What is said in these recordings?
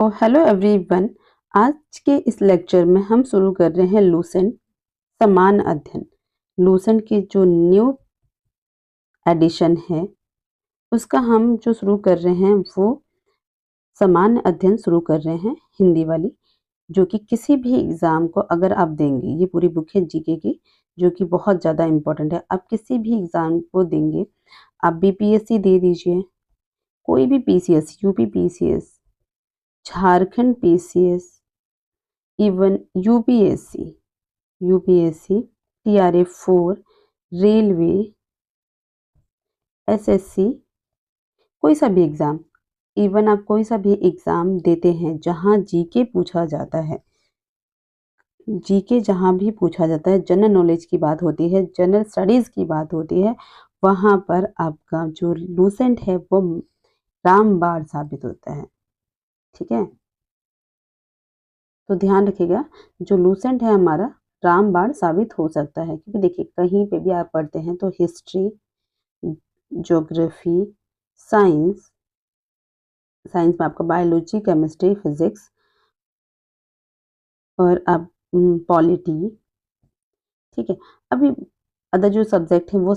तो hello everyone. आज के इस लेक्चर में हम शुरू कर रहे हैं लूसेंट समान अध्ययन। लूसेंट की जो न्यू एडिशन है उसका हम जो शुरू कर रहे हैं वो समान अध्ययन शुरू कर रहे हैं, हिंदी वाली, जो कि किसी भी एग्ज़ाम को अगर आप देंगे, ये पूरी बुक है जीके की जो कि बहुत ज़्यादा इम्पोर्टेंट है। आप किसी भी एग्ज़ाम को देंगे, आप बीपीएससी दे दीजिए, कोई भी PCS, UP PCS, Jharkhand PCS, even UPSC, TRA 4, railway, SSC, कोई सा भी एग्ज़ाम, इवन आप कोई सा भी एग्ज़ाम देते हैं जहाँ जीके पूछा जाता है, जीके जहाँ भी पूछा जाता है, जनरल नॉलेज की बात होती है, जनरल स्टडीज़ की बात होती है, वहाँ पर आपका जो लूसेंट है वो रामबाण साबित होता है। ठीक है, तो ध्यान रखिएगा, जो लूसेंट है हमारा रामबाण साबित हो सकता है, क्योंकि देखिए कहीं पे भी आप पढ़ते हैं तो हिस्ट्री, ज्योग्राफी, साइंस में आपका बायोलॉजी, केमिस्ट्री, फिजिक्स और अब पॉलिटी, ठीक है। अभी अदर जो सब्जेक्ट हैं वो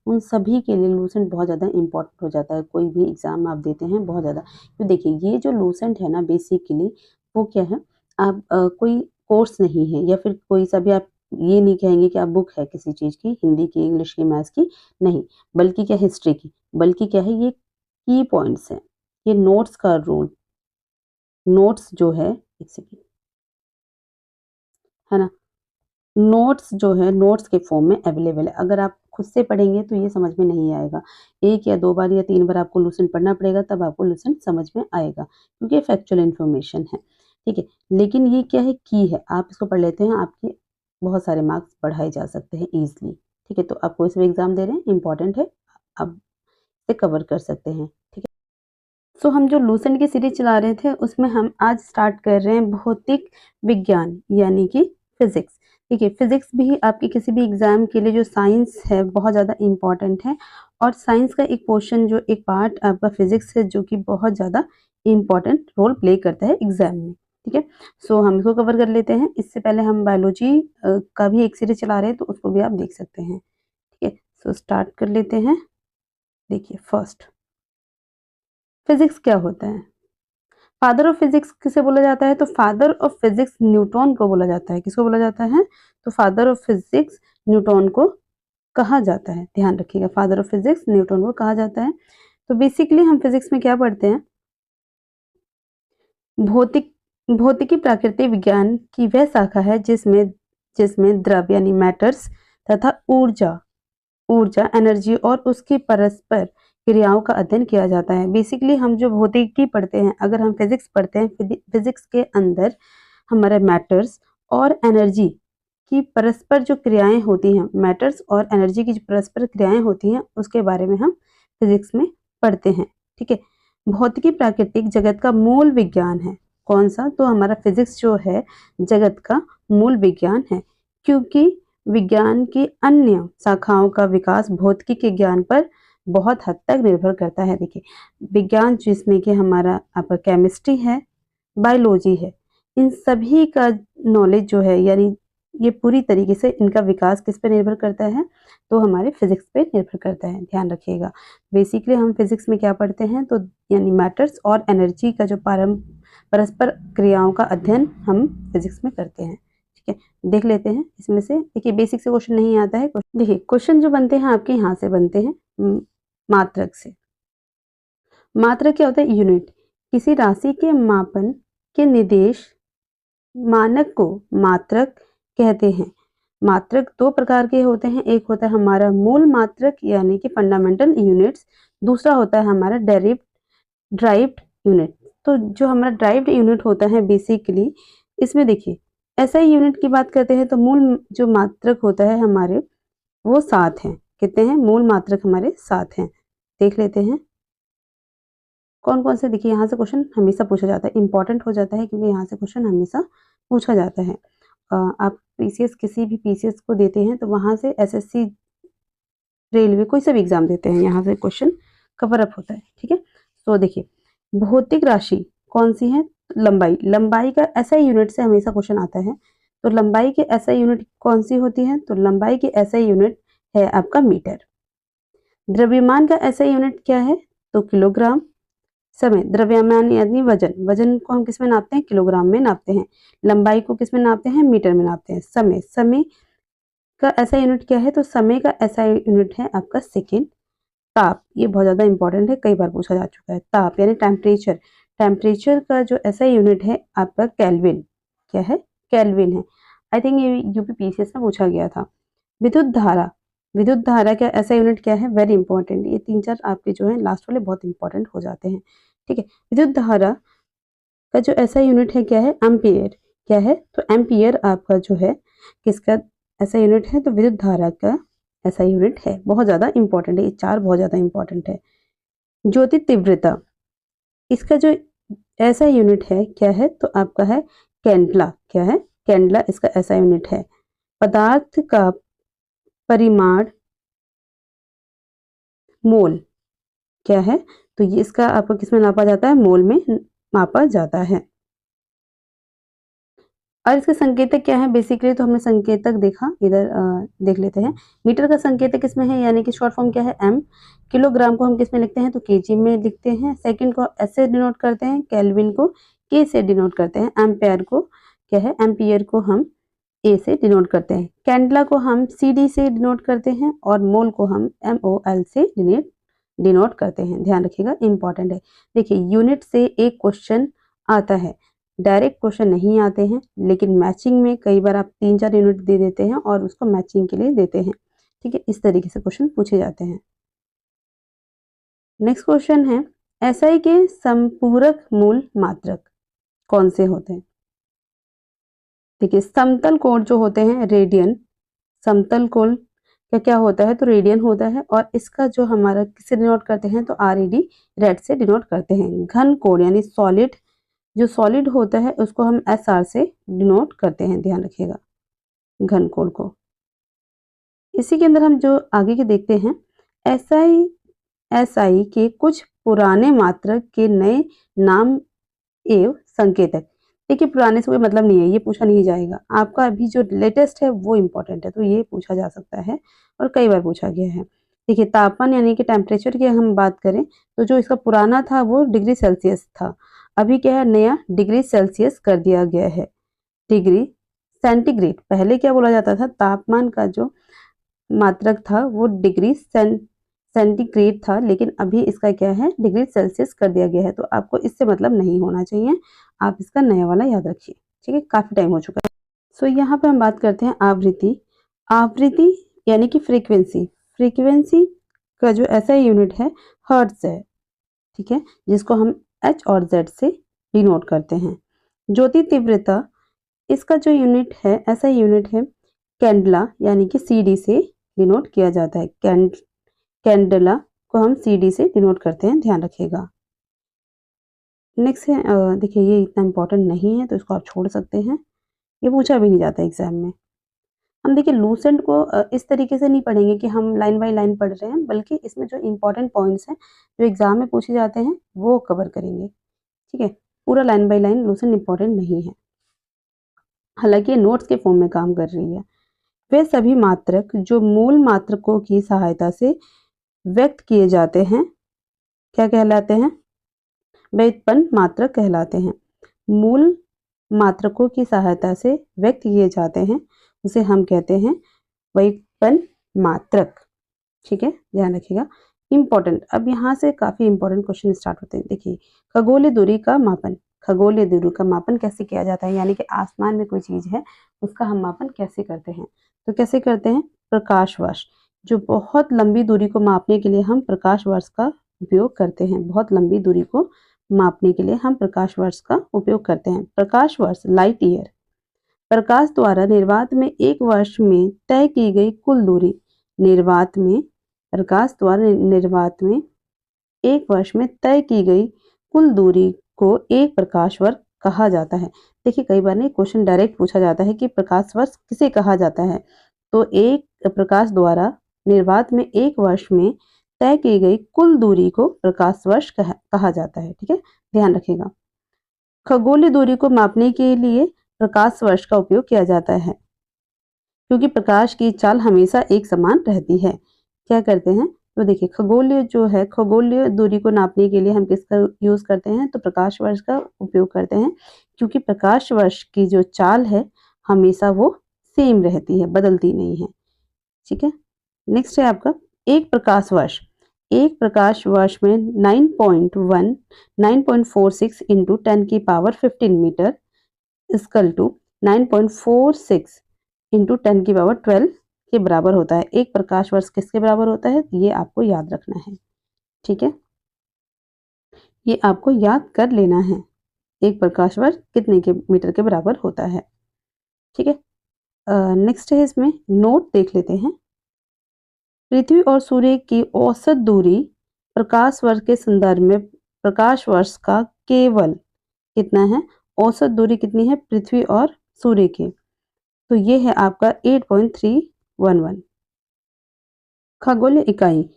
उन सभी के लिए लूसेंट बहुत ज़्यादा इम्पोर्टेंट हो जाता है। कोई भी एग्ज़ाम आप देते हैं बहुत ज़्यादा, तो देखिए ये जो लूसेंट है ना, बेसिकली वो क्या है, आप कोई कोर्स नहीं है या फिर कोई सा भी आप ये नहीं कहेंगे कि आप बुक है किसी चीज़ की, हिंदी की, इंग्लिश की, मैथ्स की, नहीं, बल्कि क्या, हिस्ट्री की, बल्कि क्या है, ये की पॉइंट्स है, ये नोट्स का रोल, नोट्स जो है, एक सेकेंड, है ना, नोट्स जो है नोट्स के फॉर्म में अवेलेबल है। अगर आप खुद से पढ़ेंगे तो ये समझ में नहीं आएगा, 1 या 2 बार या 3 बार आपको लूसेंट पढ़ना पड़ेगा, तब आपको लूसेंट समझ में आएगा, क्योंकि ये फैक्चुअल इन्फॉर्मेशन है, ठीक है। लेकिन ये क्या है, की है, आप इसको पढ़ लेते हैं, आपके बहुत सारे मार्क्स बढ़ाए जा सकते हैं ईजिली, ठीक है। तो आप कोई सा भी एग्ज़ाम दे रहे हैं, इंपॉर्टेंट है, आप इसे कवर कर सकते हैं, ठीक है। सो हम जो लूसेंट की सीरीज चला रहे थे उसमें हम आज स्टार्ट कर रहे हैं भौतिक विज्ञान यानी कि फिजिक्स। देखिए फिजिक्स भी आपके किसी भी एग्जाम के लिए, जो साइंस है बहुत ज़्यादा इम्पॉर्टेंट है, और साइंस का एक पोर्शन, जो एक पार्ट आपका फिजिक्स है, जो कि बहुत ज़्यादा इम्पॉर्टेंट रोल प्ले करता है एग्जाम में, ठीक है। सो हम इसको कवर कर लेते हैं। इससे पहले हम बायोलॉजी का भी एक सीरीज चला रहे हैं, तो उसको भी आप देख सकते हैं, ठीक है। सो स्टार्ट कर लेते हैं। देखिए फर्स्ट, फिजिक्स क्या होता है। फादर ऑफ फिजिक्स किसे बोला जाता है, तो फादर ऑफ फिजिक्स न्यूटन को बोला जाता है। किसको बोला जाता है, तो फादर ऑफ फिजिक्स न्यूटन को कहा जाता है। ध्यान रखिएगा, फादर ऑफ फिजिक्स न्यूटन को कहा जाता है। तो बेसिकली हम फिजिक्स में क्या पढ़ते हैं, भौतिक भौतिकी प्राकृतिक विज्ञान की वह शाखा है जिसमें जिसमें द्रव्य यानी मैटर्स तथा ऊर्जा ऊर्जा एनर्जी और उसकी परस्पर क्रियाओं का अध्ययन किया जाता है। बेसिकली हम जो भौतिकी पढ़ते हैं, अगर हम फिजिक्स पढ़ते हैं, फिजिक्स के अंदर हमारे मैटर्स और एनर्जी की परस्पर जो क्रियाएं होती हैं, मैटर्स और एनर्जी की जो परस्पर क्रियाएं होती हैं, उसके बारे में हम फिजिक्स में पढ़ते हैं, ठीक है। भौतिकी प्राकृतिक जगत का मूल विज्ञान है। कौन सा, तो हमारा फिजिक्स जो है जगत का मूल विज्ञान है, क्योंकि विज्ञान की अन्य शाखाओं का विकास भौतिकी के ज्ञान पर बहुत हद तक निर्भर करता है। देखिए विज्ञान जिसमें कि हमारा आपका केमिस्ट्री है, बायोलॉजी है, इन सभी का नॉलेज जो है, यानी ये पूरी तरीके से इनका विकास किस पे निर्भर करता है, तो हमारे फिजिक्स पे निर्भर करता है। ध्यान रखिएगा, बेसिकली हम फिजिक्स में क्या पढ़ते हैं, तो यानी मैटर्स और एनर्जी का जो परस्पर क्रियाओं का अध्ययन हम फिजिक्स में करते हैं, ठीक है। देख लेते हैं इसमें से। देखिए बेसिक से क्वेश्चन नहीं आता है। देखिए क्वेश्चन जो बनते हैं आपके यहाँ से बनते हैं मात्रक से। मात्रक क्या होता है, यूनिट, किसी राशि के मापन के निर्देश मानक को मात्रक कहते हैं। मात्रक 2 प्रकार के होते हैं, एक होता है हमारा मूल मात्रक यानी कि फंडामेंटल यूनिट्स, दूसरा होता है हमारा ड्राइव्ड यूनिट। तो जो हमारा ड्राइव्ड यूनिट होता है बेसिकली, इसमें देखिए एसआई यूनिट की बात करते हैं तो मूल जो मात्रक होता है हमारे, वो 7 हैं। कितने हैं, मूल मात्रक हमारे 7 हैं। देख लेते हैं कौन कौन से। देखिए यहाँ से क्वेश्चन हमेशा पूछा जाता है, इंपॉर्टेंट हो जाता है, क्योंकि यहाँ से क्वेश्चन हमेशा पूछा जाता है। आप पीसीएस किसी भी पीसीएस को देते हैं तो वहाँ से एसएससी, रेलवे, कोई सा भी एग्जाम देते हैं, यहाँ से क्वेश्चन कवर अप होता है, ठीक है। तो देखिए भौतिक राशि कौन सी है, लंबाई, लंबाई का एसआई यूनिट से हमेशा क्वेश्चन आता है। तो लंबाई की एसआई यूनिट कौन सी होती है? तो लंबाई की एसआई यूनिट है आपका मीटर। द्रव्यमान का एसआई यूनिट क्या है? तो किलोग्राम। समय, द्रव्यमान यानी वजन, वजन को हम किस में नापते हैं? किलोग्राम में नापते हैं। लंबाई को किस में नापते हैं? मीटर में नापते हैं। समय, समय का एसआई यूनिट क्या है? तो समय का एसआई यूनिट है आपका सेकेंड। ताप, ये बहुत ज्यादा इंपॉर्टेंट है, कई बार पूछा जा चुका है। ताप यानी टेम्परेचर, टेम्परेचर का जो एसआई यूनिट है आपका केल्विन। क्या है? केल्विन है। आई थिंक ये यूपीपीसीएस में पूछा गया था। विद्युत धारा, विद्युत धारा का एसआई यूनिट क्या है? वेरी इंपॉर्टेंट, ये 3-4 आपके जो है लास्ट वाले बहुत इंपॉर्टेंट हो जाते हैं। ठीक है, विद्युत धारा का जो एसआई यूनिट है क्या है? एम्पियर। क्या है? तो एम्पियर आपका जो है किसका एसआई यूनिट है? तो विद्युत धारा का एसआई यूनिट है। बहुत ज्यादा इंपॉर्टेंट है, ये 4 बहुत ज्यादा इंपॉर्टेंट है। ज्योति तीव्रता, इसका जो एसआई यूनिट है क्या है? तो आपका है कैंडला। क्या है? कैंडला इसका एसआई यूनिट है। पदार्थ का परिमाण मोल क्या है? तो ये इसका आपको किस में नापा जाता है? मोल में मापा जाता है। और इसके संकेतक क्या है? बेसिकली तो हमने संकेतक देखा, इधर देख लेते हैं। मीटर का संकेतक किसमें है, यानी कि शॉर्ट फॉर्म क्या है? एम। किलोग्राम को हम किस में लिखते हैं? तो केजी में लिखते हैं। सेकंड को एस से डिनोट करते हैं। केल्विन को के से डिनोट करते हैं। एम्पेयर को क्या है? एम्पियर को हम ए से डिनोट करते हैं। कैंडला को हम सीडी से डिनोट करते हैं और मोल को हम MOL से डिनोट करते हैं। ध्यान रखिएगा, इंपॉर्टेंट है। देखिए, यूनिट से एक क्वेश्चन आता है, डायरेक्ट क्वेश्चन नहीं आते हैं, लेकिन मैचिंग में कई बार आप 3-4 यूनिट दे देते हैं और उसको मैचिंग के लिए देते हैं। ठीक है, इस तरीके से क्वेश्चन पूछे जाते हैं। नेक्स्ट क्वेश्चन है, एसआई के संपूरक मूल मात्रक कौन से होते हैं? देखिए, समतल कोण जो होते हैं रेडियन, समतल कोण क्या क्या होता है? तो रेडियन होता है। और इसका जो हमारा किससे डिनोट करते हैं? तो RED, रेड से डिनोट करते हैं। घन कोण यानी सॉलिड, जो सॉलिड होता है उसको हम SR से डिनोट करते हैं। ध्यान रखिएगा घन कोण को। इसी के अंदर हम जो आगे के देखते हैं, SI के कुछ पुराने मात्रक के नए नाम एवं संकेतक। देखिए, पुराने से कोई मतलब नहीं है, ये पूछा नहीं जाएगा। आपका अभी जो लेटेस्ट है वो इंपॉर्टेंट है, तो ये पूछा जा सकता है और कई बार पूछा गया है। देखिए, तापमान यानी कि टेम्परेचर की हम बात करें तो जो इसका पुराना था वो डिग्री सेल्सियस था। अभी क्या है? नया डिग्री सेल्सियस कर दिया गया है। डिग्री सेंटीग्रेड, पहले क्या बोला जाता था? तापमान का जो मात्रक था वो डिग्री सेंटीग्रेड था, लेकिन अभी इसका क्या है? डिग्री सेल्सियस कर दिया गया है। तो आपको इससे मतलब नहीं होना चाहिए, आप इसका नया वाला याद रखिए। ठीक है, काफी टाइम हो चुका है। सो यहाँ पे हम बात करते हैं आवृत्ति। आवृत्ति यानी कि फ्रीक्वेंसी, फ्रीक्वेंसी का जो SI यूनिट है हर्ट्ज है। ठीक है, जिसको हम H और Z से डिनोट करते हैं। ज्योति तीव्रता, इसका जो यूनिट है SI यूनिट है कैंडला, यानी कि CD से डिनोट किया जाता है। कैंडला को हम CD से डिनोट करते हैं, ध्यान रखिएगा। नेक्स्ट है, देखिए ये इतना इंपॉर्टेंट नहीं है तो इसको आप छोड़ सकते हैं, ये पूछा भी नहीं जाता एग्जाम में। हम देखिए लूसेंट को इस तरीके से नहीं पढ़ेंगे कि हम लाइन बाय लाइन पढ़ रहे हैं, बल्कि इसमें जो इंपॉर्टेंट पॉइंट्स हैं जो एग्जाम में पूछे जाते हैं वो कवर करेंगे। ठीक है, पूरा line by line Lucent important नहीं है, हालांकि ये नोट्स के फॉर्म में काम कर रही है। वे सभी मात्रक जो मूल मात्रकों की सहायता से व्यक्त किए जाते हैं क्या कहलाते हैं? व्युत्पन्न मात्रक कहलाते हैं। मूल मात्रकों की सहायता से व्यक्त किए जाते हैं उसे हम कहते हैं व्युत्पन्न मात्रक। ठीक है, ध्यान रखिएगा, इंपॉर्टेंट। अब यहाँ से काफी इंपॉर्टेंट क्वेश्चन स्टार्ट होते हैं। देखिए, खगोलीय दूरी का मापन, खगोलीय दूरी का मापन कैसे किया जाता है? यानी कि आसमान में कोई चीज है उसका हम मापन कैसे करते हैं? तो कैसे करते हैं? प्रकाश वर्ष, जो बहुत लंबी दूरी को मापने के लिए हम प्रकाश वर्ष का उपयोग करते हैं। बहुत लंबी दूरी को मापने के लिए हम प्रकाश वर्ष का उपयोग करते हैं। प्रकाश वर्ष, लाइट ईयर। प्रकाश द्वारा निर्वात में एक वर्ष में तय की गई कुल दूरी, निर्वात में, प्रकाश द्वारा निर्वात में एक वर्ष में तय की गई कुल दूरी को एक प्रकाश वर्ष कहा जाता है। देखिए, कई बार नहीं क्वेश्चन डायरेक्ट पूछा जाता है कि प्रकाश वर्ष किसे कहा जाता है, तो एक प्रकाश द्वारा निर्वात में एक वर्ष में तय की गई कुल दूरी को प्रकाश वर्ष कहा जाता है। ठीक है, ध्यान रखिएगा। खगोलीय दूरी को मापने के लिए प्रकाश वर्ष का उपयोग किया जाता है, क्योंकि प्रकाश की चाल हमेशा एक समान रहती है। क्या करते हैं, तो देखिए खगोलीय जो है, खगोलीय दूरी को नापने के लिए हम किसका यूज करते हैं, तो प्रकाश वर्ष का उपयोग करते हैं, क्योंकि प्रकाश वर्ष की जो चाल है हमेशा वो सेम रहती है, बदलती नहीं है। ठीक है, नेक्स्ट है आपका एक प्रकाश वर्ष। एक प्रकाश वर्ष में 9.46 इंटू 10 की power 15 metre equal to 9.46 into 10 की पावर 12 के बराबर होता है। एक प्रकाश वर्ष किसके बराबर होता है, ये आपको याद रखना है। ठीक है, ये आपको याद कर लेना है, एक प्रकाश वर्ष कितने के मीटर के बराबर होता है। ठीक है, नेक्स्ट है, इसमें नोट देख लेते हैं। पृथ्वी और सूर्य की औसत दूरी प्रकाश वर्ष के संदर्भ में प्रकाश वर्ष का केवल कितना है, औसत दूरी कितनी है पृथ्वी और सूर्य की, तो ये है आपका 8.311। खगोलीय इकाई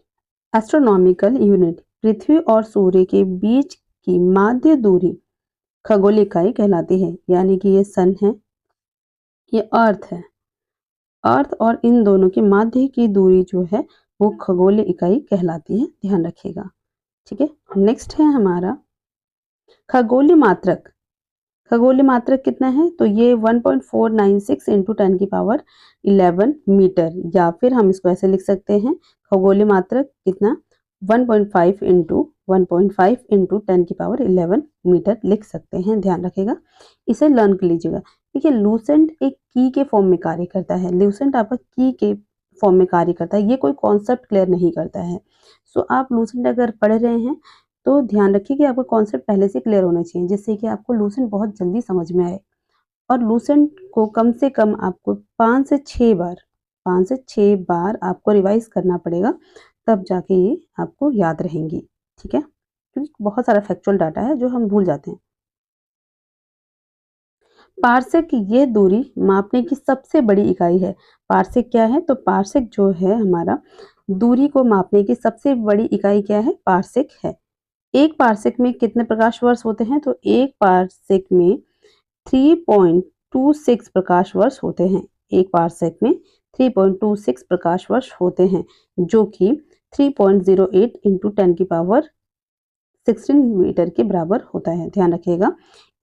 एस्ट्रोनॉमिकल यूनिट पृथ्वी और सूर्य के बीच की माध्य दूरी खगोलीय इकाई कहलाती है, यानी कि ये सन है, ये अर्थ है, अर्थ और इन दोनों की माध्य की दूरी जो है वो खगोलीय इकाई कहलाती है, ध्यान रखिएगा। ठीक है, नेक्स्ट है हमारा खगोलीय मात्रक। खगोलीय मात्रक कितना है, तो ये 1.496 इंटू 10 की पावर 11 मीटर, या फिर हम इसको ऐसे लिख सकते हैं, खगोलीय मात्रक कितना 1.5 इंटू 10 की पावर 11 मीटर लिख सकते हैं, ध्यान रखिएगा, इसे लर्न कर लीजिएगा। देखिए लूसेंट एक की के फॉर्म में कार्य करता है, लूसेंट आपका की के फॉर्म में कार्य करता है, ये कोई कॉन्सेप्ट क्लियर नहीं करता है। सो आप लूसेंट अगर पढ़ रहे हैं तो ध्यान रखिए कि आपका कॉन्सेप्ट पहले से क्लियर होना चाहिए, जिससे कि आपको लूसेंट बहुत जल्दी समझ में आए। और लूसेंट को कम से कम आपको 5 से 6 बार आपको रिवाइज करना पड़ेगा, तब जाके ये आपको याद रहेंगी। ठीक है, क्योंकि बहुत सारा फैक्चुअल डाटा है जो हम भूल जाते हैं। पार्सेक ये दूरी मापने की सबसे बड़ी इकाई है। पार्सेक क्या है, तो पार्सेक जो है हमारा दूरी को मापने की सबसे बड़ी इकाई क्या है, पार्सेक है। एक पार्सेक में कितने प्रकाश वर्ष होते हैं, तो एक पार्सेक में 3.26 प्रकाश वर्ष होते हैं। एक पार्सेक में 3.26 प्रकाश वर्ष होते हैं, जो कि 3.08 इंटू 10 की पावर 16 मीटर के बराबर होता है। ध्यान रखिएगा,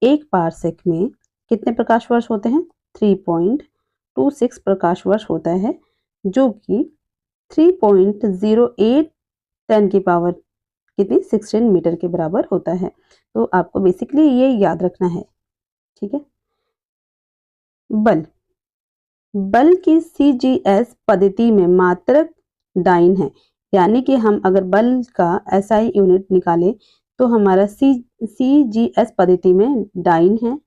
एक पार्सेक में कितने प्रकाश वर्ष होते हैं, 3.26 प्रकाश वर्ष होता है, जो कि 3.08 10 की पावर कितनी 16 मीटर के बराबर होता है। तो आपको बेसिकली ये याद रखना है। ठीक है, बल बल की CGS पद्धति में मात्रक डाइन है, यानी कि हम अगर बल का SI यूनिट निकालें तो हमारा CGS पद्धति में डाइन है।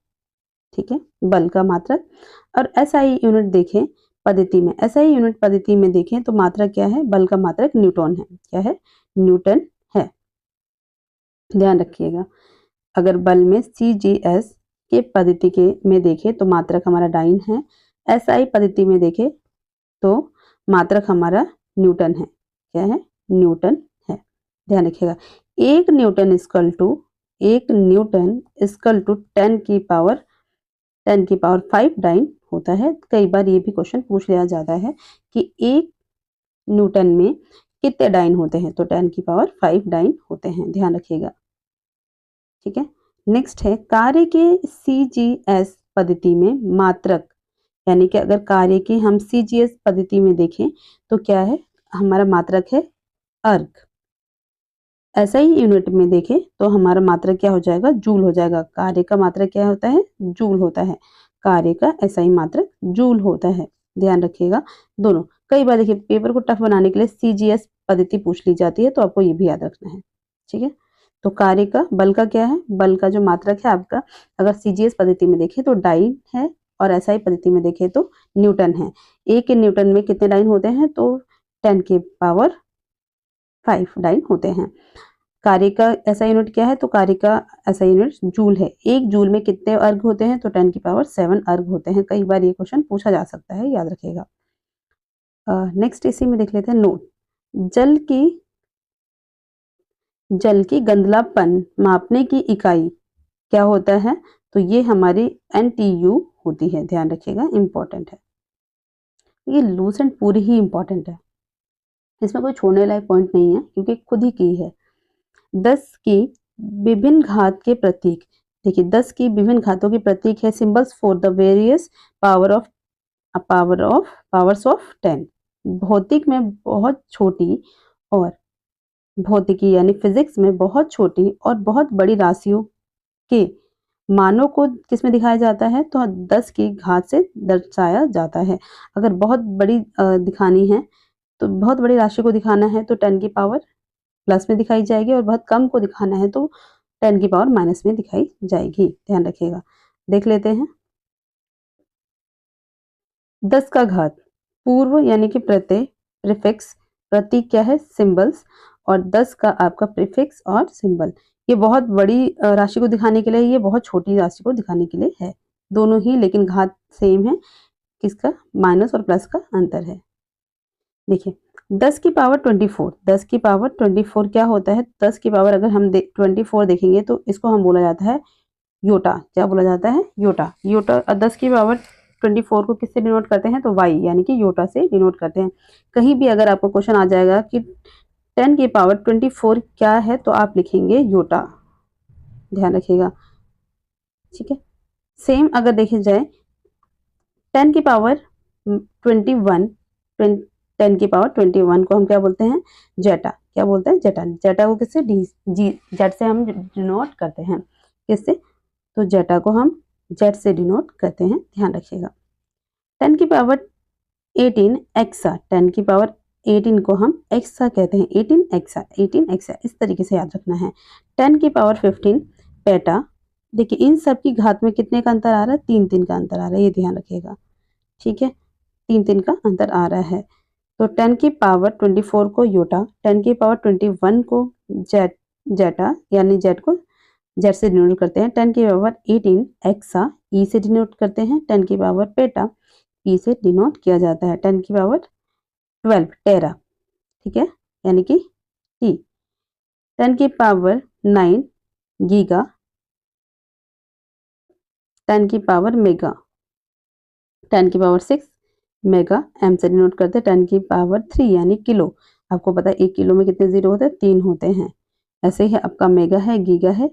ठीक है, बल का मात्रक। और SI यूनिट देखें पद्धति में, SI यूनिट पद्धति में देखें तो मात्रक क्या है, बल का मात्रक न्यूटन है। क्या है, न्यूटन है, ध्यान रखिएगा। अगर बल में CGS के पद्धति के में देखें तो मात्रक हमारा डाइन है, SI पद्धति में देखें तो मात्रक हमारा न्यूटन है। क्या है, न्यूटन है, ध्यान रखिएगा। एक न्यूटन इक्वल टू 10 की पावर 5 डाइन होता है। कई बार ये भी क्वेश्चन पूछ लिया जाता है कि एक न्यूटन में कितने डाइन होते हैं, तो 10 की पावर 5 डाइन होते हैं, ध्यान रखिएगा। ठीक है, नेक्स्ट है कार्य के CGS पद्धति में मात्रक, यानी कि अगर कार्य की हम CGS पद्धति में देखें तो क्या है, हमारा मात्रक है अर्ग। ऐसा ही यूनिट में देखें तो हमारा मात्रक क्या हो जाएगा, जूल हो जाएगा। कार्य का मात्रक क्या होता है, जूल होता है। कार्य का SI मात्रक जूल होता है, ध्यान रखिएगा दोनों। कई बार देखिए पेपर को टफ बनाने के लिए CGS पद्धति पूछ ली जाती है, तो आपको ये भी याद रखना है। ठीक है, तो कार्य का बल का क्या है, बल का जो मात्रक है आपका अगर CGS पद्धति में देखें तो डाइन है, और SI पद्धति में देखें तो न्यूटन है। एक न्यूटन में कितने डाइन होते हैं, तो 10 की पावर 5 डाइन होते हैं। कार्य का SI यूनिट क्या है, तो कार्य का SI यूनिट जूल है। एक जूल में कितने अर्ग होते हैं, तो 10 की पावर 7 अर्ग होते हैं। कई बार ये क्वेश्चन पूछा जा सकता है, याद रखिएगा। नेक्स्ट इसी में देख लेते हैं नोट। जल की गंधलापन मापने की इकाई क्या होता है, तो ये हमारी NTU होती है, ध्यान रखिएगा, इंपॉर्टेंट है। ये लूसेंट पूरी ही इंपॉर्टेंट है, इसमें कोई छोड़ने लायक पॉइंट नहीं है क्योंकि खुद ही की है। 10 की विभिन्न घात के प्रतीक, देखिए 10 की विभिन्न घातों के प्रतीक है symbols for the various powers of 10। भौतिक में बहुत छोटी और भौतिकी यानी फिजिक्स में बहुत छोटी और बहुत बड़ी राशियों के मानों को किस में दिखाया जाता है, तो 10 की घात से दर्शाया जाता है। अगर बहुत बड़ी दिखानी है तो बहुत बड़ी राशि को दिखाना है तो 10 की पावर प्लस में दिखाई जाएगी, और बहुत कम को दिखाना है तो 10 की पावर माइनस में दिखाई जाएगी, ध्यान रखिएगा। देख लेते हैं 10 का घात, पूर्व यानी कि प्रत्यय, प्रीफिक्स, प्रतीक क्या है, सिंबल्स, और 10 का आपका प्रीफिक्स और सिंबल। ये बहुत बड़ी राशि को दिखाने के लिए, ये बहुत छोटी राशि को दिखाने के लिए है, दोनों ही, लेकिन घात सेम है, किसका, माइनस और प्लस का अंतर है। देखिए 10 की पावर 24, 10 की पावर 24 क्या होता है, 10 की पावर अगर हम 24 देखेंगे तो इसको हम बोला जाता है योटा। क्या बोला जाता है, योटा। योटा 10 की पावर 24 को किससे डिनोट करते हैं, तो वाई यानी कि योटा से डिनोट करते हैं। कहीं भी अगर आपको क्वेश्चन आ जाएगा कि 10 की पावर 24 क्या है, तो आप लिखेंगे योटा, ध्यान रखिएगा, ठीक है। सेम अगर देखी जाए 10 की पावर 21, 10 की पावर 21 को हम क्या बोलते हैं, जेटा। क्या बोलते हैं, जेटा। जेटा को किससे, जेट से हम डिनोट करते हैं, किससे, तो जेटा को हम जेट से डिनोट करते हैं, ध्यान रखिएगा। 10 की पावर 18 एक्सा, 10 की पावर 18 को हम एक्सा कहते हैं, 18 एक्सा, 18 एक्सा, इस तरीके से याद रखना है। 10 की पावर 15 पेटा। देखिए इन सब की घात में कितने का अंतर आ रहा है, 3 का अंतर आ रहा है, ये ध्यान रखिएगा, ठीक है, 3 का अंतर आ रहा है। तो 10 की पावर 24 को योटा, 10 की पावर 21 को जेटा यानी जेट को जेट से डिनोट करते हैं। 10 की पावर 18 एक्सा, ई से डिनोट करते हैं। 10 की पावर पेटा, पी से डिनोट किया जाता है। 10 की पावर 12 टेरा, ठीक है, यानी कि टी। 10 की पावर 9 गीगा, 10 की पावर मेगा, 10 की पावर 6 मेगा, एम से डिनोट करते हैं। 10 की पावर 3 यानी किलो, आपको पता है 1 किलो में कितने जीरो होते हैं, 3 होते हैं। ऐसे ही आपका मेगा है, गीगा है,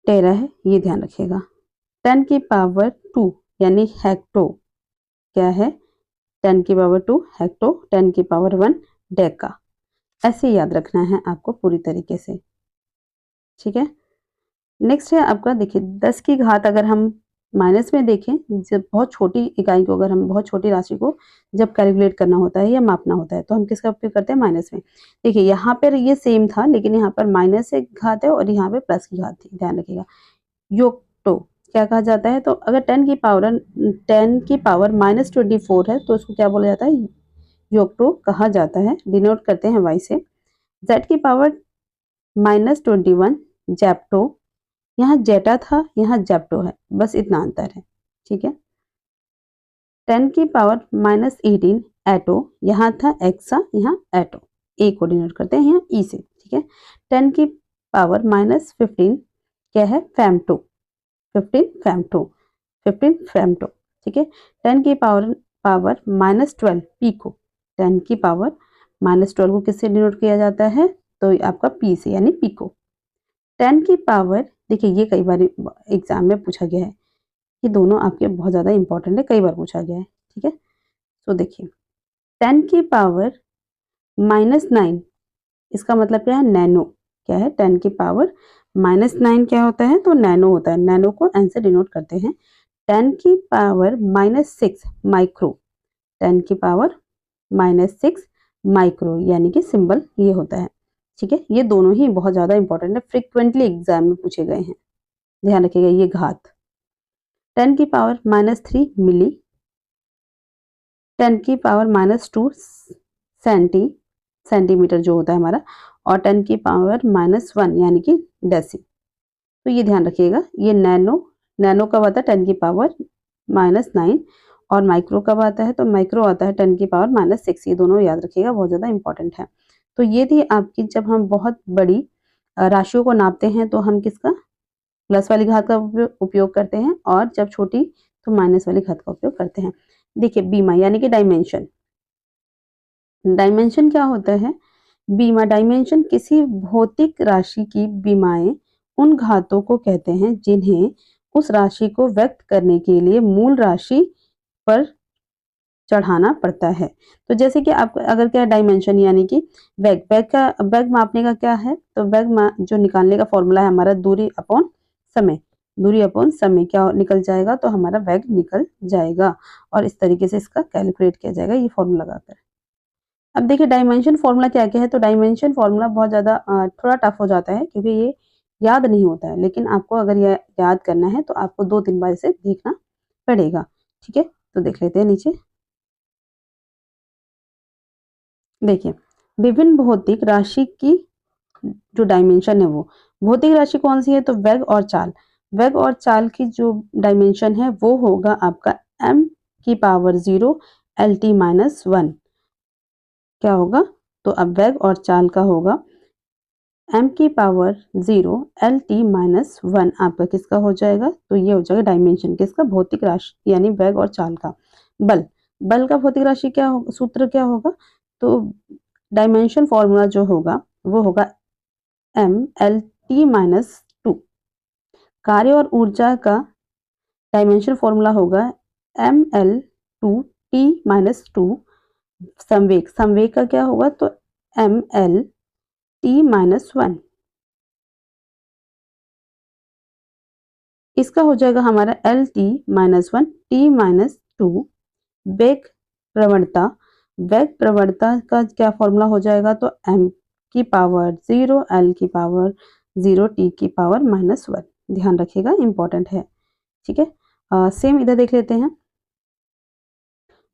टेरा है, ये ध्यान रखिएगा। 10 की पावर 2 यानी हेक्टो, क्या है, 10 की पावर 2 हेक्टो, 10 की पावर 1 डेका। ऐसे याद रखना है आपको पूरी तरीके से, ठीक है। नेक्स्ट है आपका, देखिए 10 की घात अगर हम माइनस में देखें, जब बहुत छोटी इकाई को, अगर हम बहुत छोटी राशि को जब कैलकुलेट करना होता है या मापना होता है, तो हम किसका उपयोग करते हैं, माइनस में। देखिए यहाँ पर ये सेम था, लेकिन यहाँ पर माइनस से घात है और यहाँ पे प्लस की घात थी, ध्यान रखिएगा। योक्टो क्या कहा जाता है, तो अगर 10 की पावर -24 है तो उसको क्या बोला जाता है, योक्टो कहा जाता है, डिनोट करते हैं वाई से। जेड की पावर -21 जेप्टो, यहाँ जेटा था, यहाँ जेप्टो है, बस इतना अंतर है, ठीक है। 10 की पावर -18 एटो, यहाँ था एक्सा, यहाँ एटो, ए को डिनोट करते हैं यहाँ ई से, ठीक है। 10 की पावर -15 क्या है, फेम्टो, 15 फेम्टो, ठीक है। 10 की पावर -12 पीको, 10 की पावर -12 को किससे डिनोट किया जाता है, तो आपका पी से यानी पीको। 10 की पावर, देखिए ये कई बार एग्जाम में पूछा गया है, ये दोनों आपके बहुत ज़्यादा इंपॉर्टेंट है, कई बार पूछा गया है, ठीक है। तो देखिए 10 की पावर -9, इसका मतलब क्या है, नैनो, क्या है, 10 की पावर -9 क्या होता है, तो नैनो होता है, नैनो को एन से डिनोट करते हैं। 10 की पावर -6 माइक्रो, 10 की पावर -6 माइक्रो, यानी कि सिंबल ये होता है, ठीक है। ये दोनों ही बहुत ज़्यादा इंपॉर्टेंट है, फ्रिक्वेंटली एग्जाम में पूछे गए हैं, ध्यान रखिएगा। ये घात 10 की पावर -3 मिली, 10 की पावर -2 सेंटीमीटर जो होता है हमारा, और 10 की पावर -1 यानी कि डेसी। तो ये ध्यान रखिएगा, ये नैनो कब आता है, 10 की पावर -9, और माइक्रो कब आता है, तो माइक्रो आता है 10 की पावर -6, ये दोनों याद रखिएगा, बहुत ज़्यादा इंपॉर्टेंट है। तो ये थी आपकी, जब हम बहुत बड़ी राशियों को नापते हैं तो हम किसका प्लस वाली घात का उपयोग करते हैं, और जब छोटी तो माइनस वाली घात का उपयोग करते हैं। देखिए बीमा यानी कि डायमेंशन। डायमेंशन क्या होता है? बीमा डायमेंशन किसी भौतिक राशि की बीमाएं उन घातों को कहते हैं जिन्हें उस राशि को व्यक्त करने के लिए मूल राशि पर चढ़ाना पड़ता है। तो जैसे कि आप अगर क्या डायमेंशन यानी कि वेग मापने का क्या है? तो जो निकालने का फॉर्मूला है हमारा दूरी अपॉन समय। दूरी अपॉन समय क्या निकल जाएगा? तो हमारा वेग निकल जाएगा, और इस तरीके से इसका कैलकुलेट किया जाएगा ये फॉर्मूला लगाकर। अब देखिए डायमेंशन फॉर्मूला क्या क्या है? तो डायमेंशन फॉर्मूला बहुत ज़्यादा थोड़ा टफ हो जाता है क्योंकि ये याद नहीं होता है, लेकिन आपको अगर ये याद करना है तो आपको 2-3 बार इसे देखना पड़ेगा। ठीक है, तो देख लेते हैं नीचे। देखिए विभिन्न भौतिक राशि की जो डायमेंशन है वो भौतिक राशि कौन सी है? तो वेग और चाल। वेग और चाल की जो डायमेंशन है वो होगा आपका m की पावर 0 LT माइनस 1। क्या होगा? तो अब वेग और चाल का होगा m की पावर 0 LT माइनस 1 आपका किसका हो जाएगा? तो ये हो जाएगा डायमेंशन किसका? भौतिक राशि यानी वेग और चाल का। बल, बल का भौतिक राशि क्या होगा? सूत्र क्या होगा? तो डायमेंशन फॉर्मूला जो होगा वो होगा MLT माइनस 2। कार्य और ऊर्जा का डायमेंशन फॉर्मूला होगा ML2T माइनस 2। संवेग, संवेग का क्या होगा? तो MLT माइनस 1। इसका हो जाएगा हमारा LT माइनस 1 T माइनस 2। वेग प्रवणता, वेग प्रवणता का क्या फॉर्मूला हो जाएगा? तो m की पावर 0 L की पावर 0 T की पावर माइनस 1। ध्यान रखिएगा, इंपॉर्टेंट है। ठीक है, सेम इधर देख लेते हैं।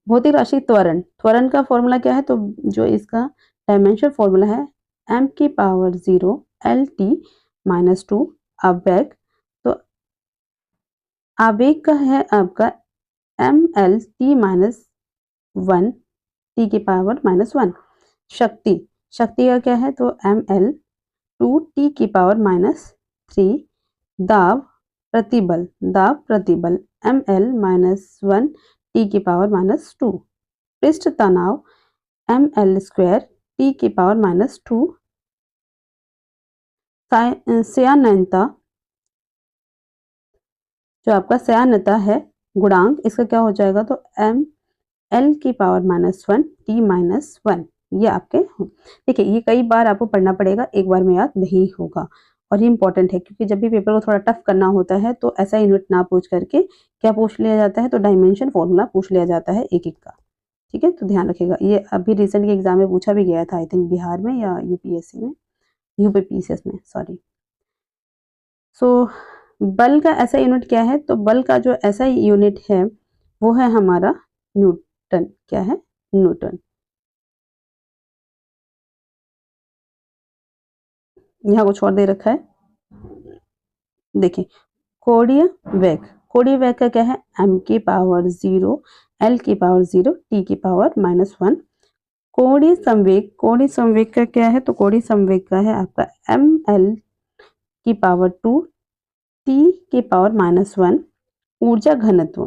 भौतिक राशि त्वरण, त्वरण का फॉर्मूला क्या है? तो जो इसका डायमेंशन फॉर्मूला है m की पावर 0 LT माइनस 2। आवेग, तो आवेग का है आपका MLT माइनस 1 T की पावर माइनस 1। शक्ति, शक्ति का क्या है? तो ML2T की पावर माइनस 3। दाब, प्रतिबल, दाब प्रतिबल ML माइनस 1 T की पावर माइनस 2। पृष्ठ तनाव ML स्क्वायर T की पावर माइनस 2। श्यानता, जो आपका श्यानता है गुणांक, इसका क्या हो जाएगा? तो ML की पावर माइनस 1 T माइनस 1। ये आपके देखिए, ये कई बार आपको पढ़ना पड़ेगा, एक बार में याद नहीं होगा, और ये इंपॉर्टेंट है क्योंकि जब भी पेपर को थोड़ा टफ करना होता है तो ऐसा यूनिट ना पूछ करके क्या पूछ लिया जाता है? तो डायमेंशन फॉर्मूला पूछ लिया जाता है एक एक का। ठीक है, तो ध्यान रखिएगा। ये अभी रिसेंट के एग्जाम में पूछा भी गया था, आई थिंक बिहार में या यूपीएससी में, यूपीपीसीएस में, सॉरी। सो बल का ऐसा यूनिट क्या है? तो बल का जो ऐसा यूनिट है वो है हमारा न्यूटन। क्या है? न्यूटन। यहाँ कुछ और दे रखा है, देखिए कोणीय वेग, कोणीय वेग का क्या है? m की पावर 0 L की पावर 0 T की पावर माइनस 1। कोणीय संवेग, कोणीय संवेग का क्या है? तो कोणीय संवेग का है आपका ML की पावर 2 T की पावर माइनस 1। ऊर्जा घनत्व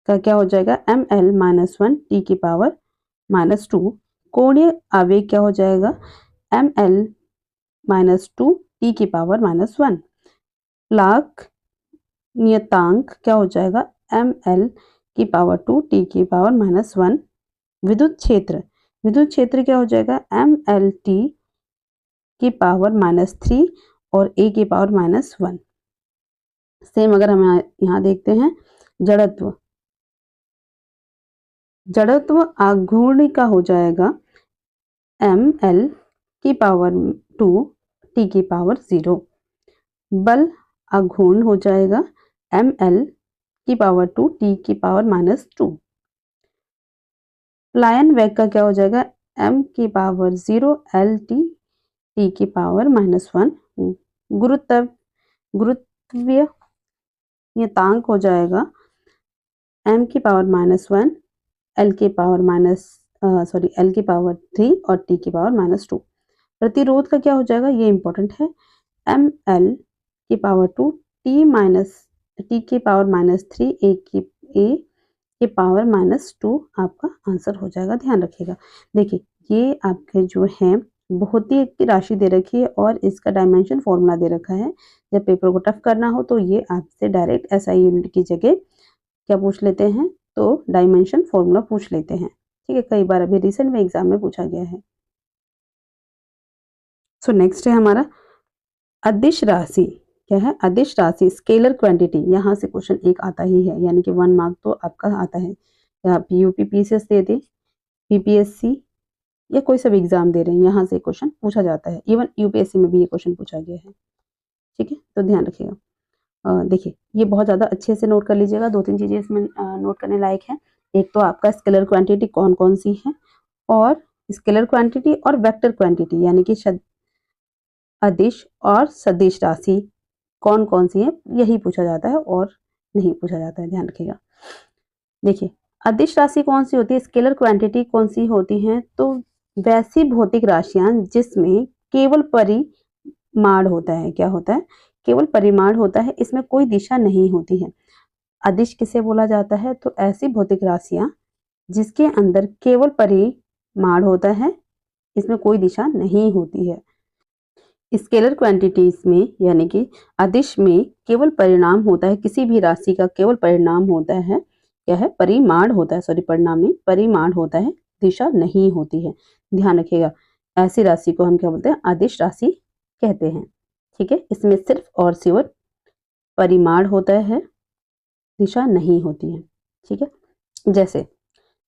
का क्या हो जाएगा? ML माइनस 1 T की पावर माइनस 2। कोणीय आवेग क्या हो जाएगा? ML माइनस 2 T की पावर माइनस 1। लाख नियतांक क्या हो जाएगा? ML की पावर 2 T की पावर माइनस 1। विद्युत क्षेत्र, विद्युत क्षेत्र क्या हो जाएगा? MLT की पावर माइनस 3 और A की पावर माइनस 1। सेम अगर हम यहाँ देखते हैं जड़त्व, जड़त्व आघूर्ण का हो जाएगा ML की पावर 2 T की पावर 0। बल आघूर्ण हो जाएगा ML की पावर 2 T की पावर माइनस 2। प्लायन वेग का क्या हो जाएगा? M की पावर 0 LT T की पावर माइनस 1। गुरुत्व, गुरुत्वीय नियतांक हो जाएगा M की पावर माइनस 1 L की पावर L की पावर 3 और T की पावर माइनस 2। प्रतिरोध का क्या हो जाएगा? ये इंपॉर्टेंट है, ML की पावर 2 टी की पावर -3 के पावर -2 आपका आंसर हो जाएगा, ध्यान रखिएगा। देखिए ये आपके जो है बहुपदी की राशि दे रखी है और इसका डायमेंशन फॉर्मूला दे रखा है। जब पेपर को टफ करना हो तो ये आपसे डायरेक्ट एसआई यूनिट की जगह क्या पूछ लेते हैं, तो डायमेंशन फॉर्मूला पूछ लेते हैं। ठीक है, कई बार अभी रिसेंट में एग्जाम में पूछा गया है। सो नेक्स्ट है हमारा अदिश राशि। क्या है? अदिश राशि, स्केलर क्वांटिटी। यहाँ से क्वेश्चन एक आता ही है, यानी कि 1 मार्क तो आपका आता है। या आप यूपीपीसीएस दे दे, पीपीएससी या कोई सा भी एग्जाम दे रहे हैं, यहाँ से क्वेश्चन पूछा जाता है। इवन यूपीएससी में भी ये क्वेश्चन पूछा गया है। ठीक है, तो ध्यान रखिएगा। देखिए ये बहुत ज़्यादा अच्छे से नोट कर लीजिएगा। 2-3 चीज़ें इसमें नोट करने लायक है। एक तो आपका स्केलर क्वांटिटी कौन कौन सी है, और स्केलर क्वांटिटी और वेक्टर क्वांटिटी यानी कि अदिश और सदिश राशि कौन कौन सी है, यही पूछा जाता है और नहीं पूछा जाता है, ध्यान रखिएगा। देखिए अदिश राशि कौन सी होती है, स्केलर क्वांटिटी कौन सी होती है, तो वैसी भौतिक राशियां जिसमें केवल परिमाण होता है। क्या होता है? केवल परिमाण होता है, इसमें कोई दिशा नहीं होती है। अदिश किसे बोला जाता है? तो ऐसी भौतिक राशियां जिसके अंदर केवल परिमाण होता है, इसमें कोई दिशा नहीं होती है। स्केलर क्वांटिटीज में यानी कि अदिश में केवल परिणाम होता है, किसी भी राशि का केवल परिणाम होता है। क्या है? परिमाण होता है, सॉरी परिणाम नहीं, परिमाण होता है, दिशा नहीं होती है। ध्यान रखिएगा, ऐसी राशि को हम क्या बोलते हैं? अदिश राशि कहते हैं। ठीक है, इसमें सिर्फ और सिर्फ परिमाण होता है, दिशा नहीं होती है। ठीक है, जैसे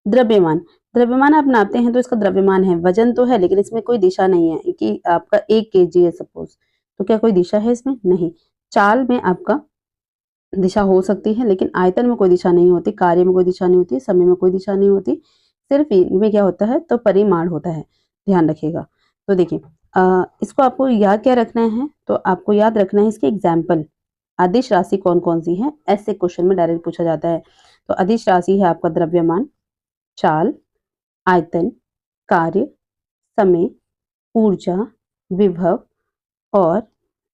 द्रव्यमान। द्रव्यमान आप नापते हैं तो इसका द्रव्यमान है, वजन तो है लेकिन इसमें कोई दिशा नहीं है कि आपका 1 kg है सपोज, तो क्या कोई दिशा है इसमें? नहीं। चाल में आपका दिशा हो सकती है लेकिन आयतन में कोई दिशा नहीं होती, कार्य में कोई दिशा नहीं होती, समय में कोई दिशा नहीं होती, सिर्फ इनमें क्या होता है? तो परिमाण होता है, ध्यान रखिएगा। तो देखिए इसको आपको याद क्या रखना है, तो आपको याद रखना है इसके एग्जाम्पल। अदिश राशि कौन कौन सी है, ऐसे क्वेश्चन में डायरेक्ट पूछा जाता है। तो अदिश राशि है आपका द्रव्यमान, चाल, आयतन, कार्य, समय, ऊर्जा, विभव और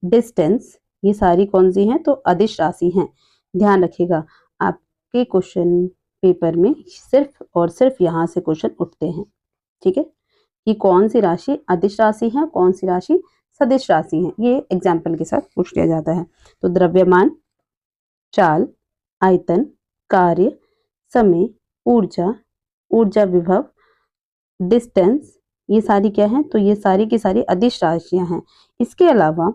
डिस्टेंस, ये सारी कौन सी हैं? तो अदिश राशि हैं। ध्यान रखिएगा, आपके क्वेश्चन पेपर में सिर्फ और सिर्फ यहाँ से क्वेश्चन उठते हैं। ठीक है, कि कौन सी राशि अदिश राशि है, कौन सी राशि सदिश राशि है, ये एग्जाम्पल के साथ पूछ लिया जाता है। तो द्रव्यमान, चाल, आयतन, कार्य, समय, ऊर्जा, ऊर्जा विभव, डिस्टेंस, ये सारी क्या है? तो ये सारी की सारी अदिश राशियां हैं। इसके अलावा